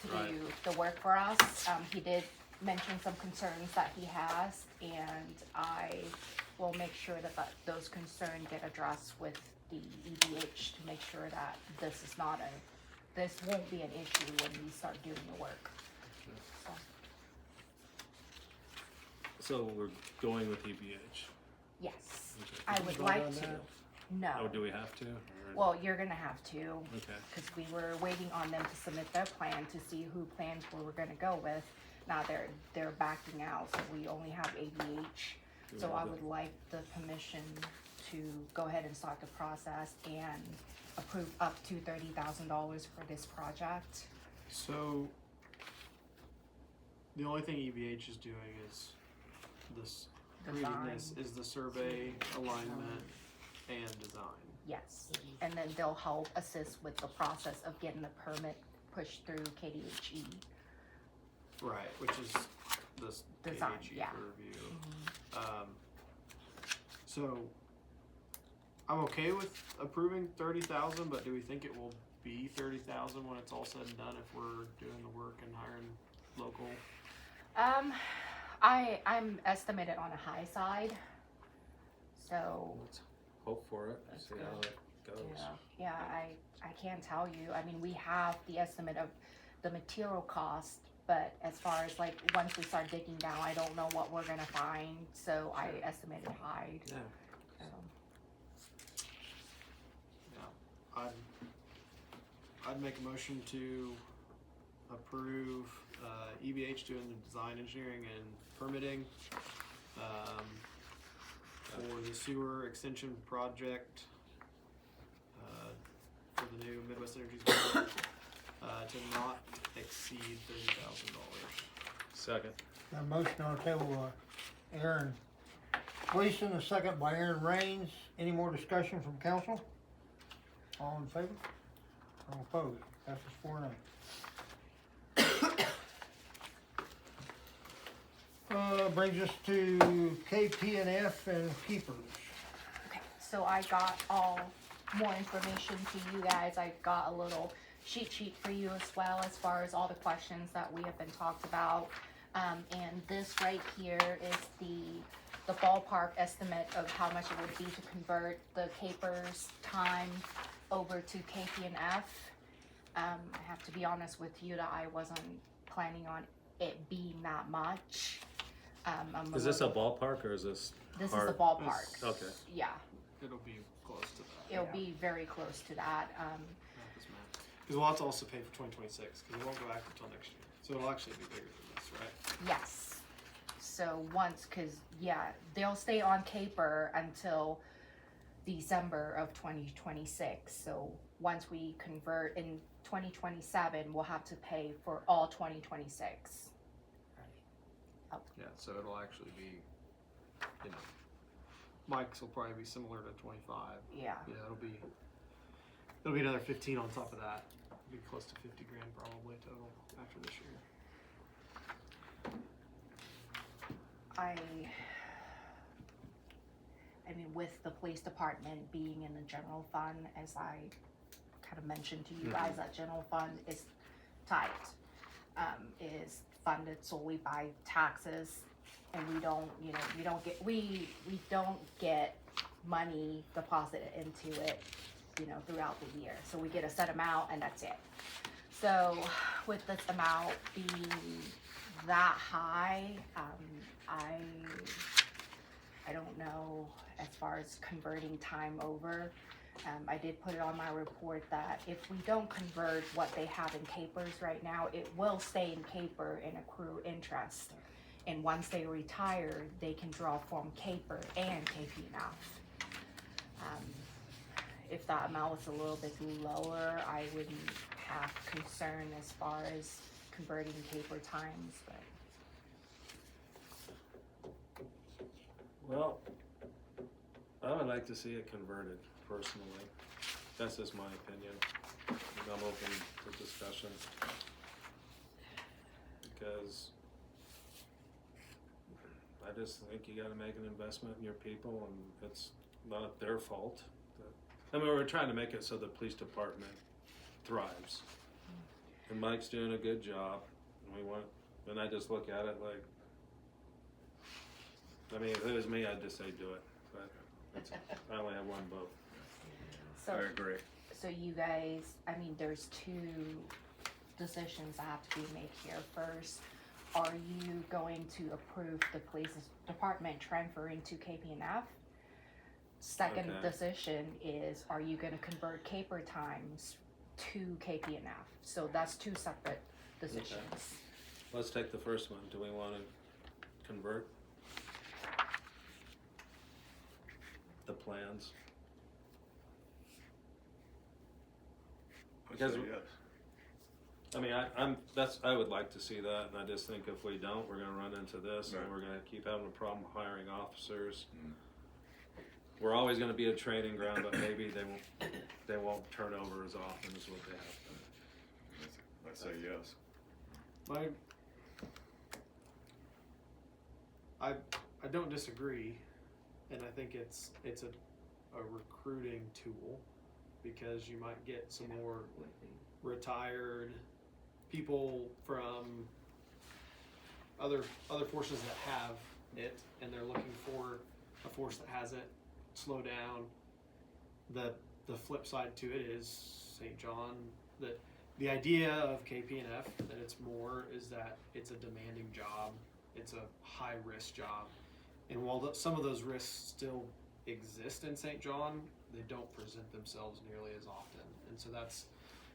to Right. do the work for us. He did mention some concerns that he has, and I will make sure that those concerns get addressed with the EDH to make sure that this won't be an issue when we start doing the work. So, So we're going with EBH. yes, Okay. I Did you would vote like on to. that? No. Oh, do we have to? Or- Well, you're gonna have to, Okay. because we were waiting on them to submit their plan to see who plans we were gonna go with. Now they're backing out, so we only have ABH. So I would like the commission to go ahead and start the process and approve up to $30,000 for this project. So, the only thing EVH is doing is this, reading this, is the survey, alignment, and design. Yes, and then they'll help assist with the process of getting the permit pushed through KDHE. Right, which is this Design, KDHE yeah. for review. So, I'm okay with approving 30,000, but do we think it will be 30,000 when it's all said and done if we're doing the work and hiring local? I'm estimated on a high side, so. Let's hope for it, That's see good. how it goes. Yeah. Yeah, I can't tell you. I mean, we have the estimate of the material cost, but as far as like, once we start digging down, I don't know what we're gonna find, so I estimated high. Yeah. Yeah, I'd make a motion to approve EBH doing the design, engineering, and permitting for the sewer extension project for the new Midwest Energy Zone to not exceed $30,000. Second. Got a motion on the table, Aaron Gleason, a second by Aaron Raines. Any more discussion from council? All in favor? All opposed? Passes 4-0. Brings us to KP&F and keepers. Okay, so I got all more information to you guys. I got a little cheat sheet for you as well, as far as all the questions that we have been talked about. And this right here is the ballpark estimate of how much it would be to convert the capers time over to KP&F. I have to be honest with you that I wasn't planning on it being that much. Is this a ballpark or is this? This hard? is the ballpark. Okay. Yeah, It'll be close to that. it'll be very close to that. Because we'll have to also pay for 2026, because it won't go active till next year. So it'll actually be bigger than this, right? Yes. So once, cause yeah, they'll stay on caper until December of 2026. So once we convert in 2027, we'll have to pay for all 2026. Yeah, so it'll actually be, you know, Mike's will probably be similar to 25. Yeah. Yeah, it'll be another 15 on top of that. It'll be close to 50 grand probably total after this year. I mean, with the police department being in the general fund, as I kind of mentioned to you guys, that general fund is tight. Is funded solely by taxes, and we don't get money deposited into it, throughout the year. So we get a set amount and that's it. So with this amount being that high, I don't know as far as converting time over. I did put it on my report that if we don't convert what they have in capers right now, it will stay in caper and accrue interest. And once they retire, they can draw from caper and KP&F. If that amount was a little bit lower, I wouldn't have concern as far as converting caper times, but. Well, I would like to see it converted personally. That's just my opinion. I'm open to discussion. Because I just think you gotta make an investment in your people, and it's not their fault. I mean, we're trying to make it so the police department thrives. And Mike's doing a good job, and I just look at it like, I mean, if it was me, I'd just say do it, but I only have one vote. So, I agree. so you guys, I mean, there's two decisions that have to be made here. First, are you going to approve the police department transferring to KP&F? Second Okay. decision is, are you gonna convert caper times to KP&F? So that's two separate decisions. Let's take the first one. Do we want to convert the plans? Because I mean, I would like to see that, and I just think if we don't, we're gonna run into this, and Right. we're gonna keep having a problem hiring officers. We're always gonna be a training ground, but maybe they won't turn over as often as what they have done. I say yes. I don't disagree, and I think it's a recruiting tool, because you might get some more retired people from other forces that have it, and they're looking for a force that has it. Slow down. The flip side to it is St. John. That the idea of KP&F that it's more is that it's a demanding job. It's a high risk job, and while some of those risks still exist in St. John, they don't present themselves nearly as often, and so that's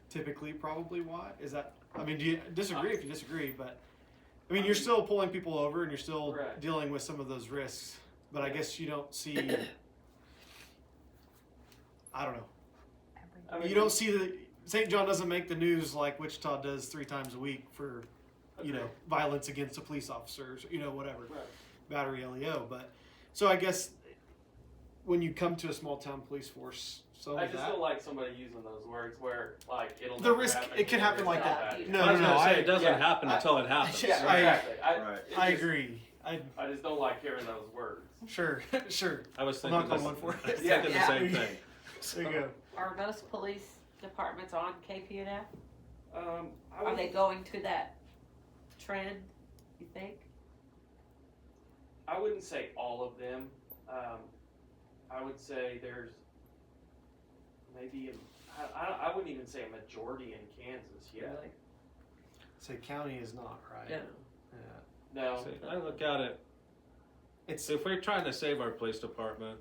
typically probably why. Is that? I mean, do you disagree? If you disagree, but I mean, you're still pulling people over, and you're still Right. dealing with some of those risks. But I guess you don't see. I don't know. I mean, You don't see the St. John doesn't make the news like Wichita does 3 times a week for, Okay. violence against the police officers, whatever. Right. battery LEO. But so I guess when you come to a small town police force, so I is just that don't like somebody using those words where like it'll the never risk. happen It can again, happen like it's that. bad. No, I was no, gonna say, I, it doesn't yeah, happen until it happens. Yeah, I- exactly. Right. I agree. I just don't like hearing those words. Sure. I was I'm thinking, not going for I was it. thinking Yeah. the same thing. There you go. Are most police departments on KPNF? I Are would, they going to that trend, you think? I wouldn't say all of them. I would say there's maybe I wouldn't even say a majority in Kansas yet. Really? Say county is not right. Yeah. Yeah. No, See, I look at it, It's if we're trying to save our police department,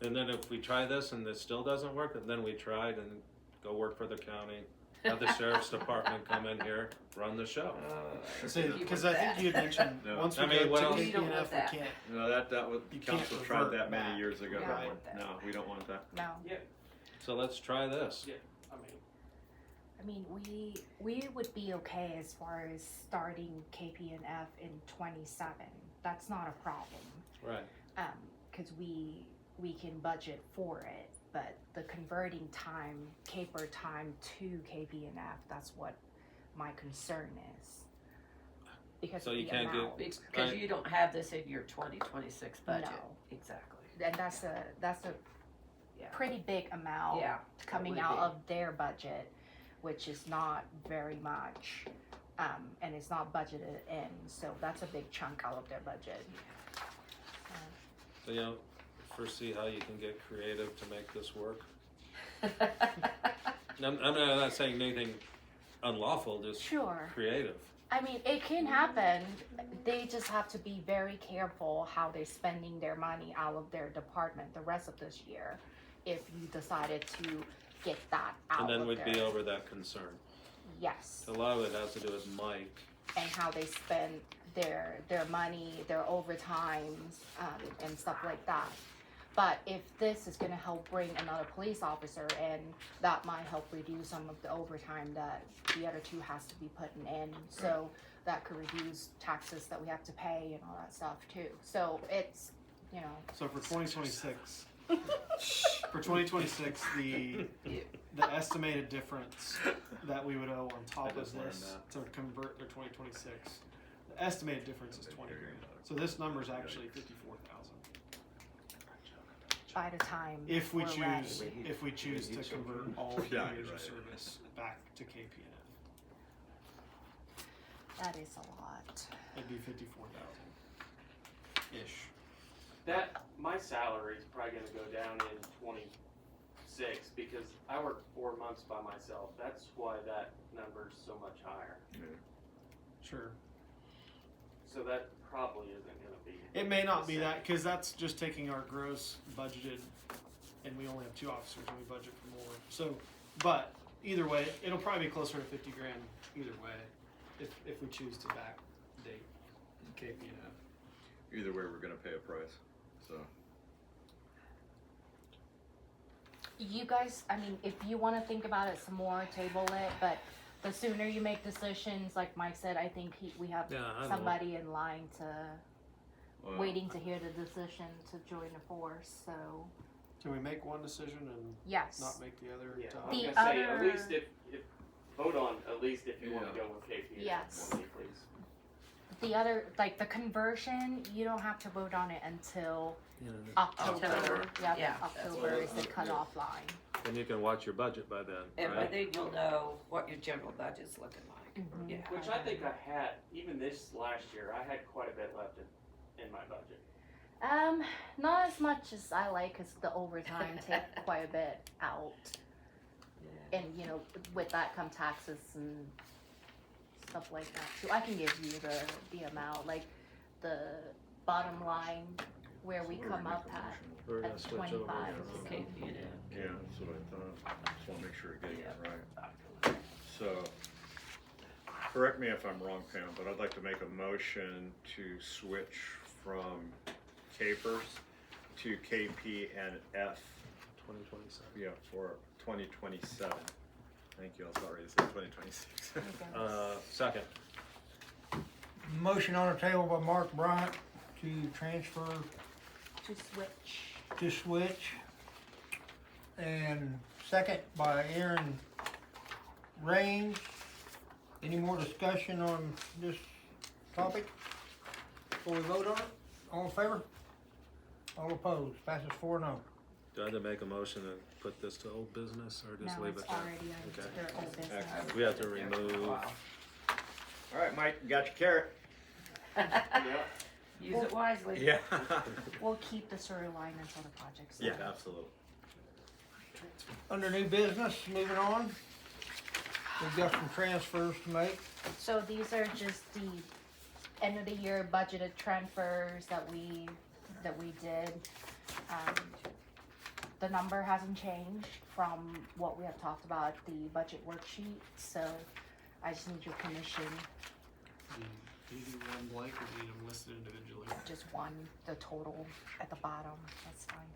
and then if we try this and this still doesn't work, and then we tried and go work for the county, have the sheriff's department come in here, run the show. because I think you had mentioned No. once I we mean, go what to else? You don't want KPNF, we that. can't. No, that was, You can't council tried revert that many back. years ago. We don't want that. No, we don't want that. No. So let's try this. I mean, We would be okay as far as starting KPNF in 27. That's not a problem. Right. Because we can budget for it, but the converting time, caper time to KPNF, that's what my concern is. Because So of you the can't get- amount. Because Right. you don't have this in your 2026 budget. No. Exactly. And that's a Yeah. pretty big amount Yeah. coming would out be. of their budget, which is not very much, and it's not budgeted in, so that's a big chunk out of their budget. So, you know, foresee how you can get creative to make this work. I'm not saying anything unlawful, just Sure. creative. I mean, it can happen. They just have to be very careful how they're spending their money out of their department the rest of this year, if you decided to get that out And then of we'd there. be over that concern. Yes. A lot of it has to do with Mike. And how they spend their money, their overtimes, and stuff like that. But if this is gonna help bring another police officer in, that might help reduce some of the overtime that the other two has to be putting in. So that could reduce taxes that we have to pay and all that stuff too. So it's, you know, So for 2026, the estimated difference that we would owe on top I of just learned this to convert their 2026, the estimated difference is 20 grand. So this number is actually 54,000. by the time If we we're choose, ready. if we choose to convert all Yeah, years you're of right. service back to KPNF, That is a lot. it'd be 54,000 ish. that my salary is probably gonna go down in 26 because I work 4 months by myself. That's why that number's so much higher. Sure. So that probably isn't gonna be. It may not be the that same. because that's just taking our gross budgeted, and we only have 2 officers and we budget for more. So, but either way, it'll probably be closer to 50 grand either way, if we choose to backdate KPNF. Either way, we're gonna pay a price, so. You guys, I mean, if you want to think about it some more, table it. But the sooner you make decisions, like Mike said, I think we have Yeah, I know. somebody in line to Well, waiting to hear the decision to join the force. So Can we make one decision and yes, not make the other? Yeah, to- I was The gonna say, at other- least if vote on, at least if you wanna Yeah. go with KPN. Yes. for me, please. the other like the conversion, you don't have to vote on it until October. October, Yep, yeah. October is the cutoff line. And you can watch your budget by then, And by right? then you'll know what your general budget's looking like. Mhm. Yeah. Which I think I had, even this last year, I had quite a bit left in my budget. Not as much as I like, cause the overtime take quite a bit out. Yeah. And you know, with that come taxes and stuff like that too. I can give you the amount, like the bottom line where we come up at. We're gonna at switch over. 25. from- Okay, you know. Yeah, that's what I thought. Just wanna make sure we're getting it Yeah. right. So, correct me if I'm wrong, Pam, but I'd like to make a motion to switch from Capers to KP and F, 2027. yeah, for 2027. Thank you, I was already saying 2026. Second. Motion on the table by Mark Bryant to transfer To switch. to switch. And second by Aaron Raines. Any more discussion on this topic before we vote on it? All in favor? All opposed? Passes 4-0. Do I have to make a motion to put this to old business or just No, leave it's it there? already Okay. under old business. Excellent. We have to remove, All right, Mike, you got your carrot. Yeah. Use it wisely. Yeah. We'll keep the sewer line until the project's done. Yeah, absolutely. Under new business, moving on. We've got some transfers to make. So these are just the end of the year budgeted transfers that we did. The number hasn't changed from what we have talked about at the budget worksheet, so I just need your permission, Do you do one blank or do you need them listed individually? just one, the total at the bottom, that's fine.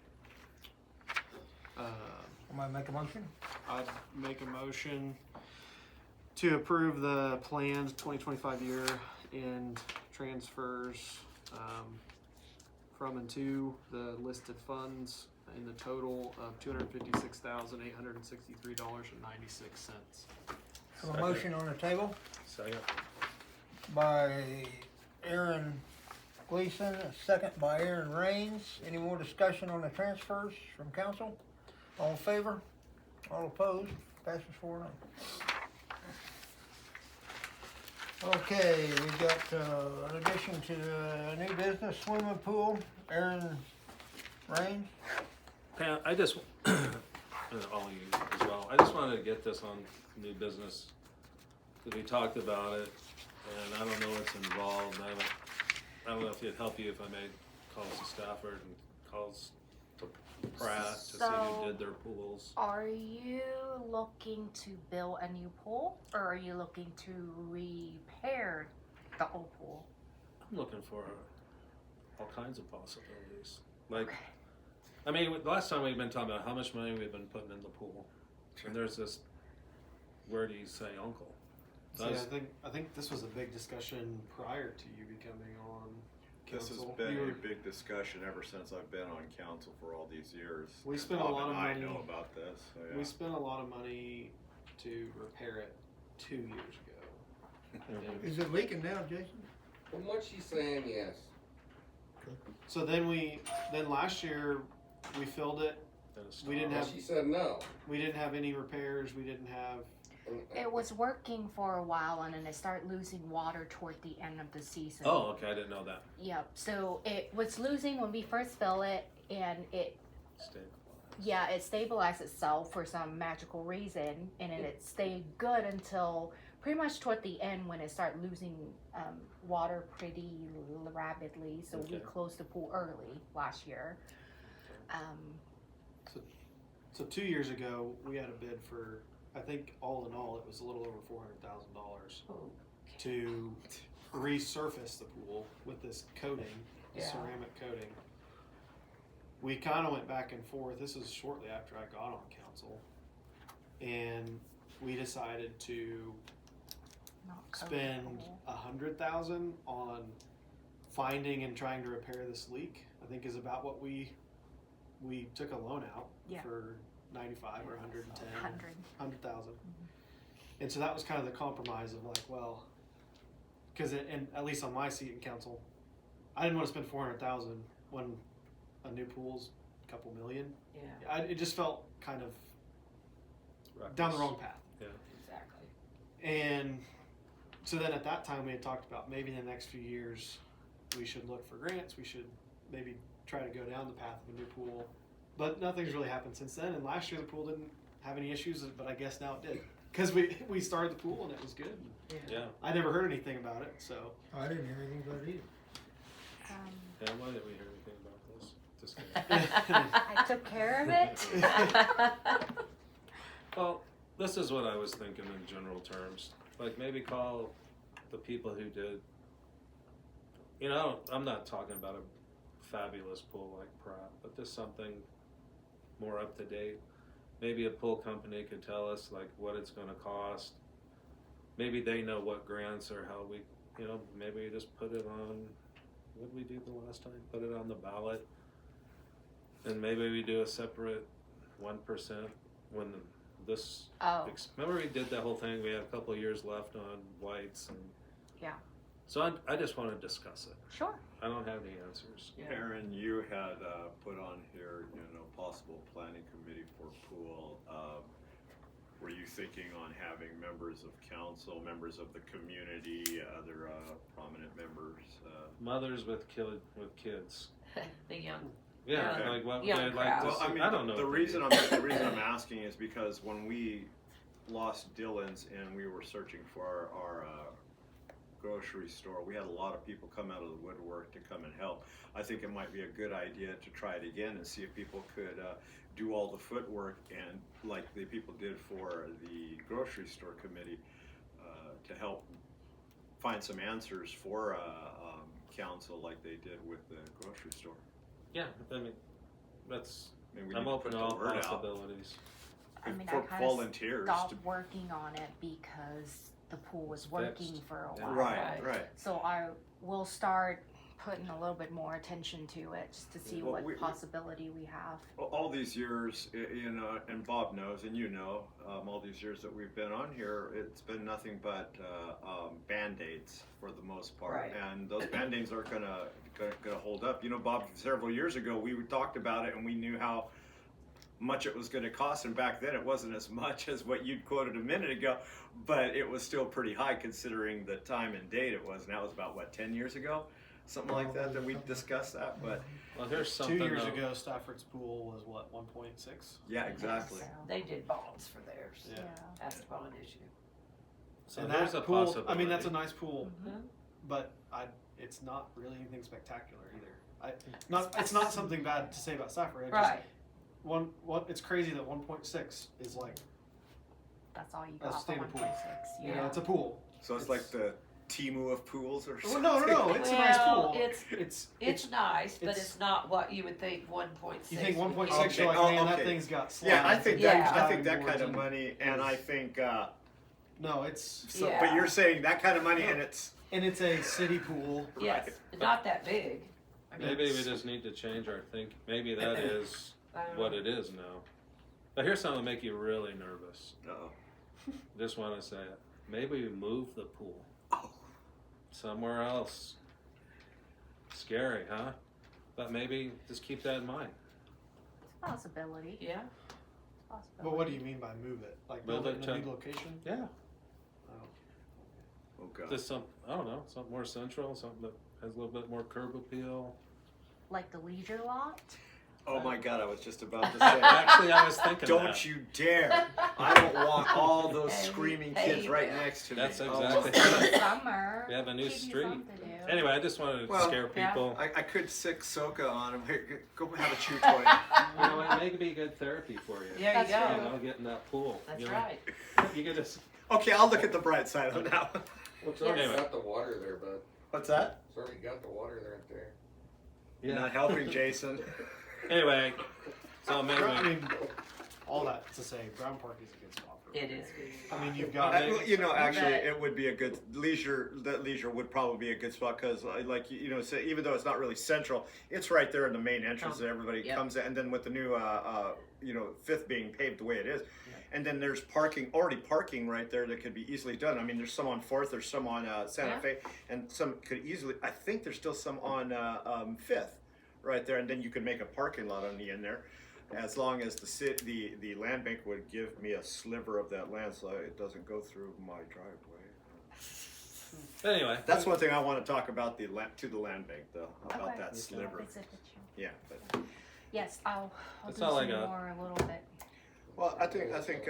Am I make a motion? I'd make a motion to approve the planned 2025 year end transfers from and to the listed funds in the total of $256,863.96. Have a motion on the table second, by Aaron Gleason, a second by Aaron Raines. Any more discussion on the transfers from council? All in favor? All opposed? Passes 4-0. Okay, we got, in addition to the new business swimming pool, Aaron Raines. Pam, I just, and all you as well, I just wanted to get this on new business, because we talked about it, and I don't know what's involved, I don't know if it'd help you if I made calls to Stafford and calls to Pratt to see So- who did their pools. Are you looking to build a new pool, or are you looking to repair the old pool? I'm looking for all kinds of possibilities, like, I mean, the last time we've been talking about how much money we've been putting in the pool, and there's this, where do you say uncle? See, I think this was a big discussion prior to you becoming on This has council. been You a were- big discussion ever since I've been on council for all these years. We spent a Bob lot and of I money- know about this, so yeah. We spent a lot of money to repair it 2 years ago. I think. Is it leaking now, Jason? From what she's saying, yes. So then last year we filled it. And it's We didn't Well, have she said no. we didn't have any repairs. We didn't have It was working for a while and then it started losing water toward the end of the season. Oh, okay, I didn't know that. Yep, so it was losing when we first filled it and it stabilized itself for some magical reason and then it stayed good until pretty much toward the end when it started losing water pretty rapidly. So we Okay. closed the pool early last year. So 2 years ago, we had a bid for, I think all in all, it was a little over $400,000 to resurface the pool with this coating, the Yeah. ceramic coating. We kind of went back and forth. This is shortly after I got on council, and we decided to Not coated spend pool. $100,000 on finding and trying to repair this leak. I think is about what we took a loan out Yeah. for 95 or 110, 100,000. And so that was kind of the compromise of like, well, because and at least on my seat in council, I didn't want to spend 400,000 when a new pool's a couple million. Yeah, It just felt kind of Reckless. down the wrong path. exactly. And so then at that time we had talked about maybe in the next few years we should look for grants. We should maybe try to go down the path of a new pool. But nothing's really happened since then. And last year the pool didn't have any issues, but I guess now it did. Because we started the pool and it was good. Yeah, I never heard anything about it, so. I didn't hear anything about it either. yeah, why didn't we hear anything about this? Just kidding. I took care of it. Well, this is what I was thinking in general terms. Like maybe call the people who did. You know, I'm not talking about a fabulous pool like Pratt, but just something more up to date. Maybe a pool company could tell us like what it's going to cost. Maybe they know what grants or how we, maybe we just put it on what did we do the last time? Put it on the ballot. And maybe we do a separate 1% when this, Oh, remember we did that whole thing, we had a couple of years left on whites and. yeah, So I just wanna discuss it. sure. I don't have the answers. Yeah. Aaron, you had put on here, possible planning committee for pool. Were you thinking on having members of council, members of the community, other prominent members? Mothers with kids. The young, Yeah, Okay. like what Young they'd like crowd. to Well, see. I mean, I don't know. the if they reason do. the reason I'm asking is because when we lost Dillon's and we were searching for our grocery store, we had a lot of people come out of the woodwork to come and help. I think it might be a good idea to try it again and see if people could do all the footwork and like the people did for the grocery store committee to help find some answers for council like they did with the grocery store. Yeah, I mean, that's, Maybe we I'm need to open put to the all word out. possibilities. I mean, For I kind of volunteers stopped to- working on it because the pool was working Fixed. for a Yeah. while. Right, right. So I will start putting a little bit more attention to it just to see Well, what we- possibility we have. All these years, and Bob knows, and all these years that we've been on here, it's been nothing but Band-Aids for the most part. Right. And those Band-Aids aren't gonna hold up. Bob, several years ago, we talked about it and we knew how much it was gonna cost, and back then it wasn't as much as what you'd quoted a minute ago, but it was still pretty high considering the time and date it was, and that was about, 10 years ago? Something like that we discussed that, but, Well, here's something. 2 years though. ago, Stafford's pool was what, 1.6? yeah, exactly. So, they did bonds for theirs. Yeah. That's the bond issue. So And there's that a pool, possibility. I mean, that's a nice pool, Mhm. but it's not really anything spectacular either. It's not something bad to say about Stafford. Right. It's crazy that 1.6 is like, that's all you A got for standard pool. 1.6. you know, it's a pool. So it's like the Timu of pools or Well, something? no, it's a nice Well, pool. it's It's nice, but it's- it's not what you would think 1.6. you think would 1.6, be. you're like, Okay, man, okay. that thing's got slides. Yeah, I think Yeah. I think that boards kind of and- money, and I think, No, it's so, Yeah. but you're saying that kind of money, and it's, and it's a city pool. Yes, not that big. I mean, Maybe we it's- just need to change our thinking. Maybe that is I don't what know. it is now. But here's something to make you really nervous. uh-oh. Just want to say it. Maybe we move the pool Oh. somewhere else. Scary, huh? But maybe just keep that in mind. It's a possibility. Yeah, It's a possibility. But what do you mean by move it? Like Move build it it in a to- new location? Yeah, Oh. Oh, God. just I don't know, something more central, something that has a little bit more curb appeal. Like the leisure lot? Oh, my God, I was just about to say, Actually, I was thinking don't that. you dare. I don't want all those Hey, screaming hey, kids right yeah. next to me. That's Oh, exactly- Just in the summer. We have a new give you street. something to do. Anyway, I just wanted to Well, scare yeah. people. I could sick Soka on him. Here, go have a chew toy. You know, it may be good therapy for you. there you That's You go. know, get in that pool. That's you know? right. You get just, Okay, I'll look at the bright side of it now. It's already Anyway. got the water there, bud. What's that? It's already got the water there, right there. You're yeah. not helping, Jason. Anyway, so I maybe, mean, all that to say, Brown Park is a good spot for It is. I mean, you've got Actually, bet. it would be a good leisure. That leisure would probably be a good spot because, so even though it's not really central, it's right there in the main entrance that everybody Yep. comes in. And then with the new, Fifth being paved the way it is, and then there's already parking right there that could be easily done. I mean, there's some on Fourth, there's some on Santa Yeah. Fe, and some could easily. I think there's still some on Fifth, right there, and then you could make a parking lot on the end there. As long as the land bank would give me a sliver of that land so it doesn't go through my driveway. anyway, That's one thing I want to talk about to the land bank though, about Okay. that sliver. Visit with you. Yeah, but, Yes, I'll That's do all I some got. more a little bit. well, I think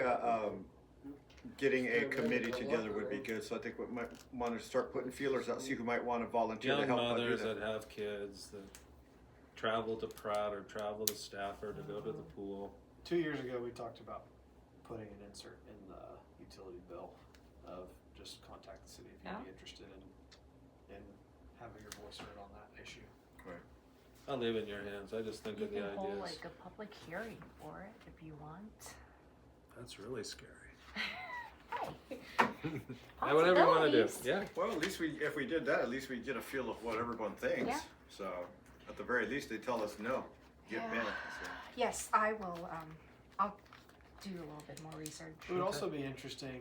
getting a committee together would be good. So I think we might want to start putting feelers out, see who might want to volunteer to young help do mothers that. that have kids that travel to Pratt or travel to Stafford to go to the pool. 2 years ago, we talked about putting an insert in the utility bill of just contact the city if you'd Yeah. be interested in having your voice heard on that issue. I'll leave it in your hands. I just think You of the can hold ideas. like a public hearing for it if you want. That's really scary. Hey, Yeah, whatever you wanna do, Possibilities. yeah. Well, at least if we did that, at least we get a feel of what everyone thinks. Yeah. So, at the very least, they tell us no, get Yeah. bent. So. Yes, I will, I'll do a little bit more research. It would also be interesting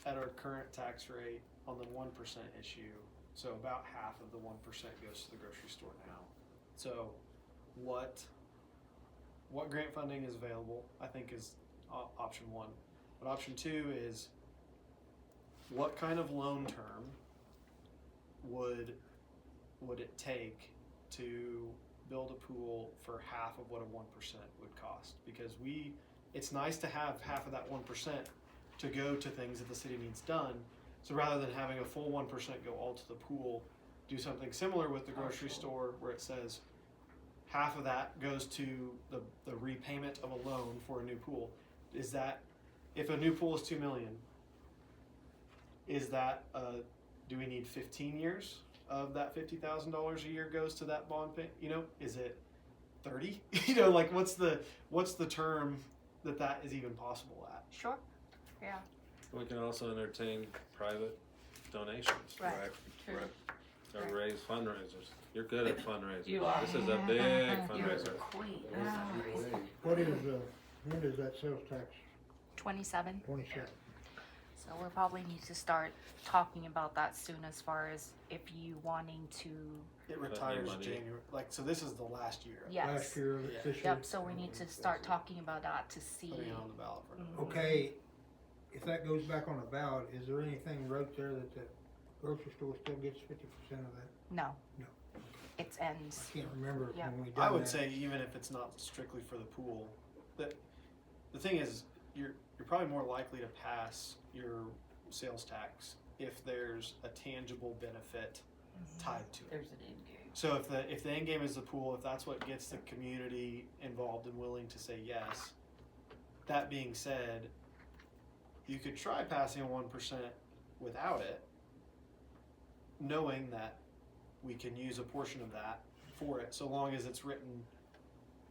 at our current tax rate on the 1% issue. So about half of the 1% goes to the grocery store now. So what grant funding is available, I think is option one. But option two is what kind of loan term would it take to build a pool for half of what a 1% would cost? Because it's nice to have half of that 1% to go to things that the city needs done. So rather than having a full 1% go all to the pool, do something similar with the grocery store where it says half of that goes to the repayment of a loan for a new pool. Is that, if a new pool is $2 million, is that, do we need 15 years of that $50,000 a year goes to that bond pay? You know, is it 30? You know, like what's the term that is even possible at? Sure, yeah. We can also entertain private donations. Right. True. Or raise fundraisers. You're good at fundraisers. You are. This is a big You're fundraiser. a queen. What is, when does that sales tax, 27. 27? So we'll probably need to start talking about that soon as far as if you wanting to, It retires money. January, like, so this is the last year. yes. Last year, Yeah. this year? Yep, so we need to start talking about that to see. Putting it on the ballot for Mhm. Okay, if that goes back on the ballot, is there anything wrote there that the grocery store still gets 50% of that? No. No. It ends. I can't remember Yeah. when we done that. I would say even if it's not strictly for the pool, that the thing is you're probably more likely to pass your sales tax if there's a tangible benefit tied to it. There's an end game. So if the end game is the pool, if that's what gets the community involved and willing to say yes, that being said, you could try passing a 1% without it, knowing that we can use a portion of that for it, so long as it's written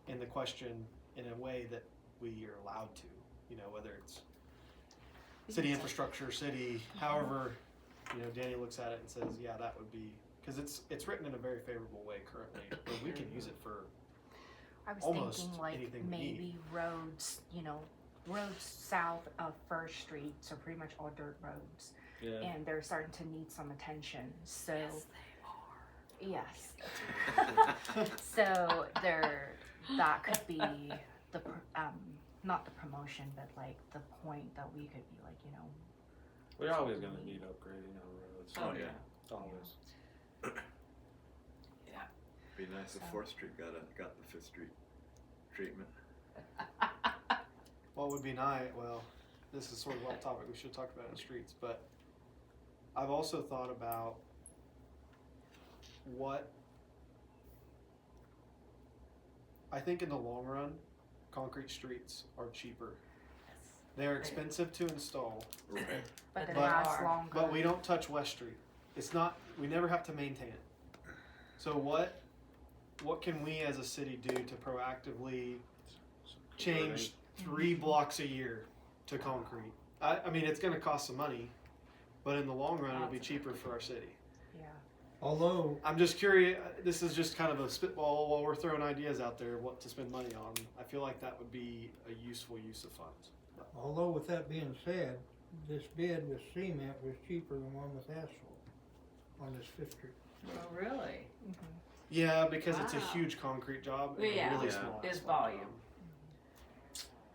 in the question in a way that we are allowed to, you know, whether it's city infrastructure, city, however, you know, Danny looks at it and says, yeah, that would be, because it's written in a very favorable way currently, where we can use it for, I was almost thinking like anything we need. maybe roads, you know, roads south of First Street, so pretty much all dirt roads. Yeah. And they're starting to need some attention, so. Yes. So that could be the, not the promotion, but like the point that we could be like, you know. We're always gonna need upgrading on roads. Oh, yeah. Always. Be nice if So- 4th Street got the 5th Street treatment. what would be nice, well, this is sort of off topic, we should talk about it in the streets, but I've also thought about what I think in the long run, concrete streets are cheaper. They're expensive to install, Right. But it But- lasts longer. but we don't touch West Street. It's not, we never have to maintain it. So what can we as a city do to proactively change 3 blocks a year to concrete? I mean, it's gonna cost some money, but in the long run, it'll be cheaper for our city. Yeah. Although, I'm just curious, this is just kind of a spitball while we're throwing ideas out there, what to spend money on. I feel like that would be a useful use of funds. with that being said, this bid with cement was cheaper than one with asphalt on this 5th Street. Oh, really? Yeah, because it's a Wow. huge concrete job and Yeah. a really Yeah. small It's asphalt volume. job.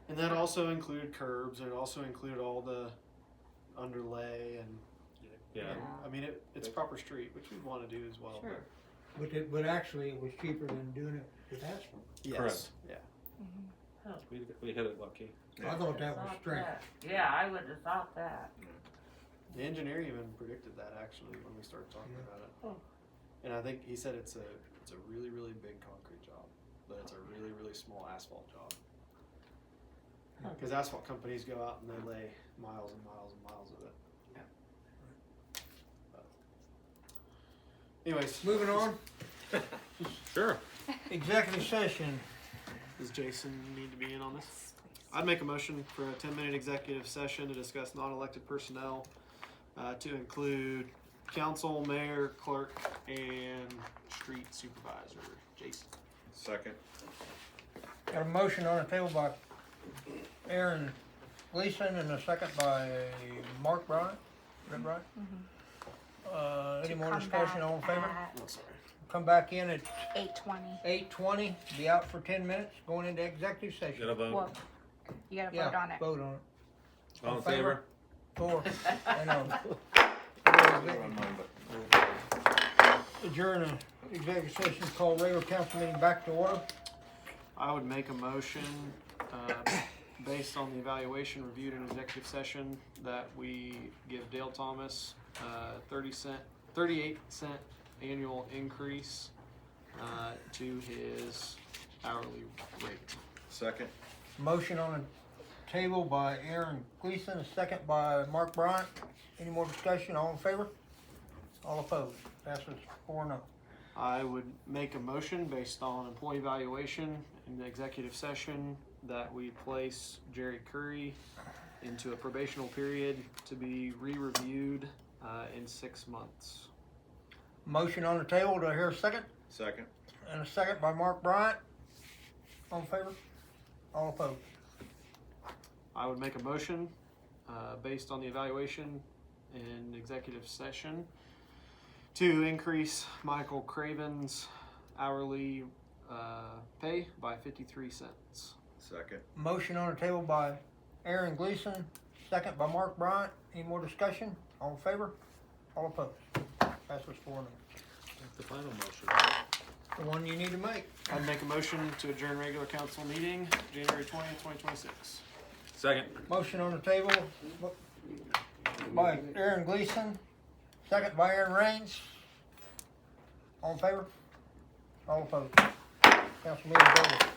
And that also included curbs, and it also included all the underlay and, Yeah. I mean, it's proper street, which we want to do as well. Sure. But actually, it was cheaper than doing it with asphalt. But yes, Correct. yeah. We hit it lucky. I thought that was Thought strength. that. Yeah, I would have thought that. The engineer even predicted that actually when we started talking Yeah. about it. Oh. And I think he said it's a really, really big concrete job, but it's a really, really small asphalt job. Huh. Because asphalt companies go out and they lay miles and miles and miles of it. Yeah. But anyways, Moving on, Sure. executive session. does Jason need to be in on this? Yes, please. I'd make a motion for a 10-minute executive session to discuss non-elected personnel, to include council, mayor, clerk, and street supervisor. Jason. Second. Got a motion on the table by Aaron Gleason and a second by Mark Bryant. Is that right? Any To more come discussion, back all in favor? at Oh, sorry. Come back in at 8:20. 8:20, be out for 10 minutes, going into executive session. Get a vote. Well, you gotta Yeah, vote on it. vote on it. All in favor? 4, I know. Adjourn the executive session, call regular council meeting back to order. I would make a motion, based on the evaluation reviewed in executive session, that we give Dale Thomas 38 cent annual increase to his hourly rate. Second. Motion on the table by Aaron Gleason, a second by Mark Bryant. Any more discussion, all in favor? All opposed, passes 4-0. I would make a motion based on employee evaluation in the executive session that we place Jerry Curry into a probational period to be re-reviewed in 6 months. Motion on the table, do I hear a second? Second. And a second by Mark Bryant. All in favor? All opposed? I would make a motion based on the evaluation in executive session to increase Michael Craven's hourly pay by 53 cents. Second. Motion on the table by Aaron Gleason, second by Mark Bryant. Any more discussion? All in favor? All opposed? Passes 4-0. The final motion. The one you need to make. I'd make a motion to adjourn regular council meeting January 20th, 2026. Second. Motion on the table by Aaron Gleason, second by Aaron Raines. All in favor? All opposed? Council meeting over.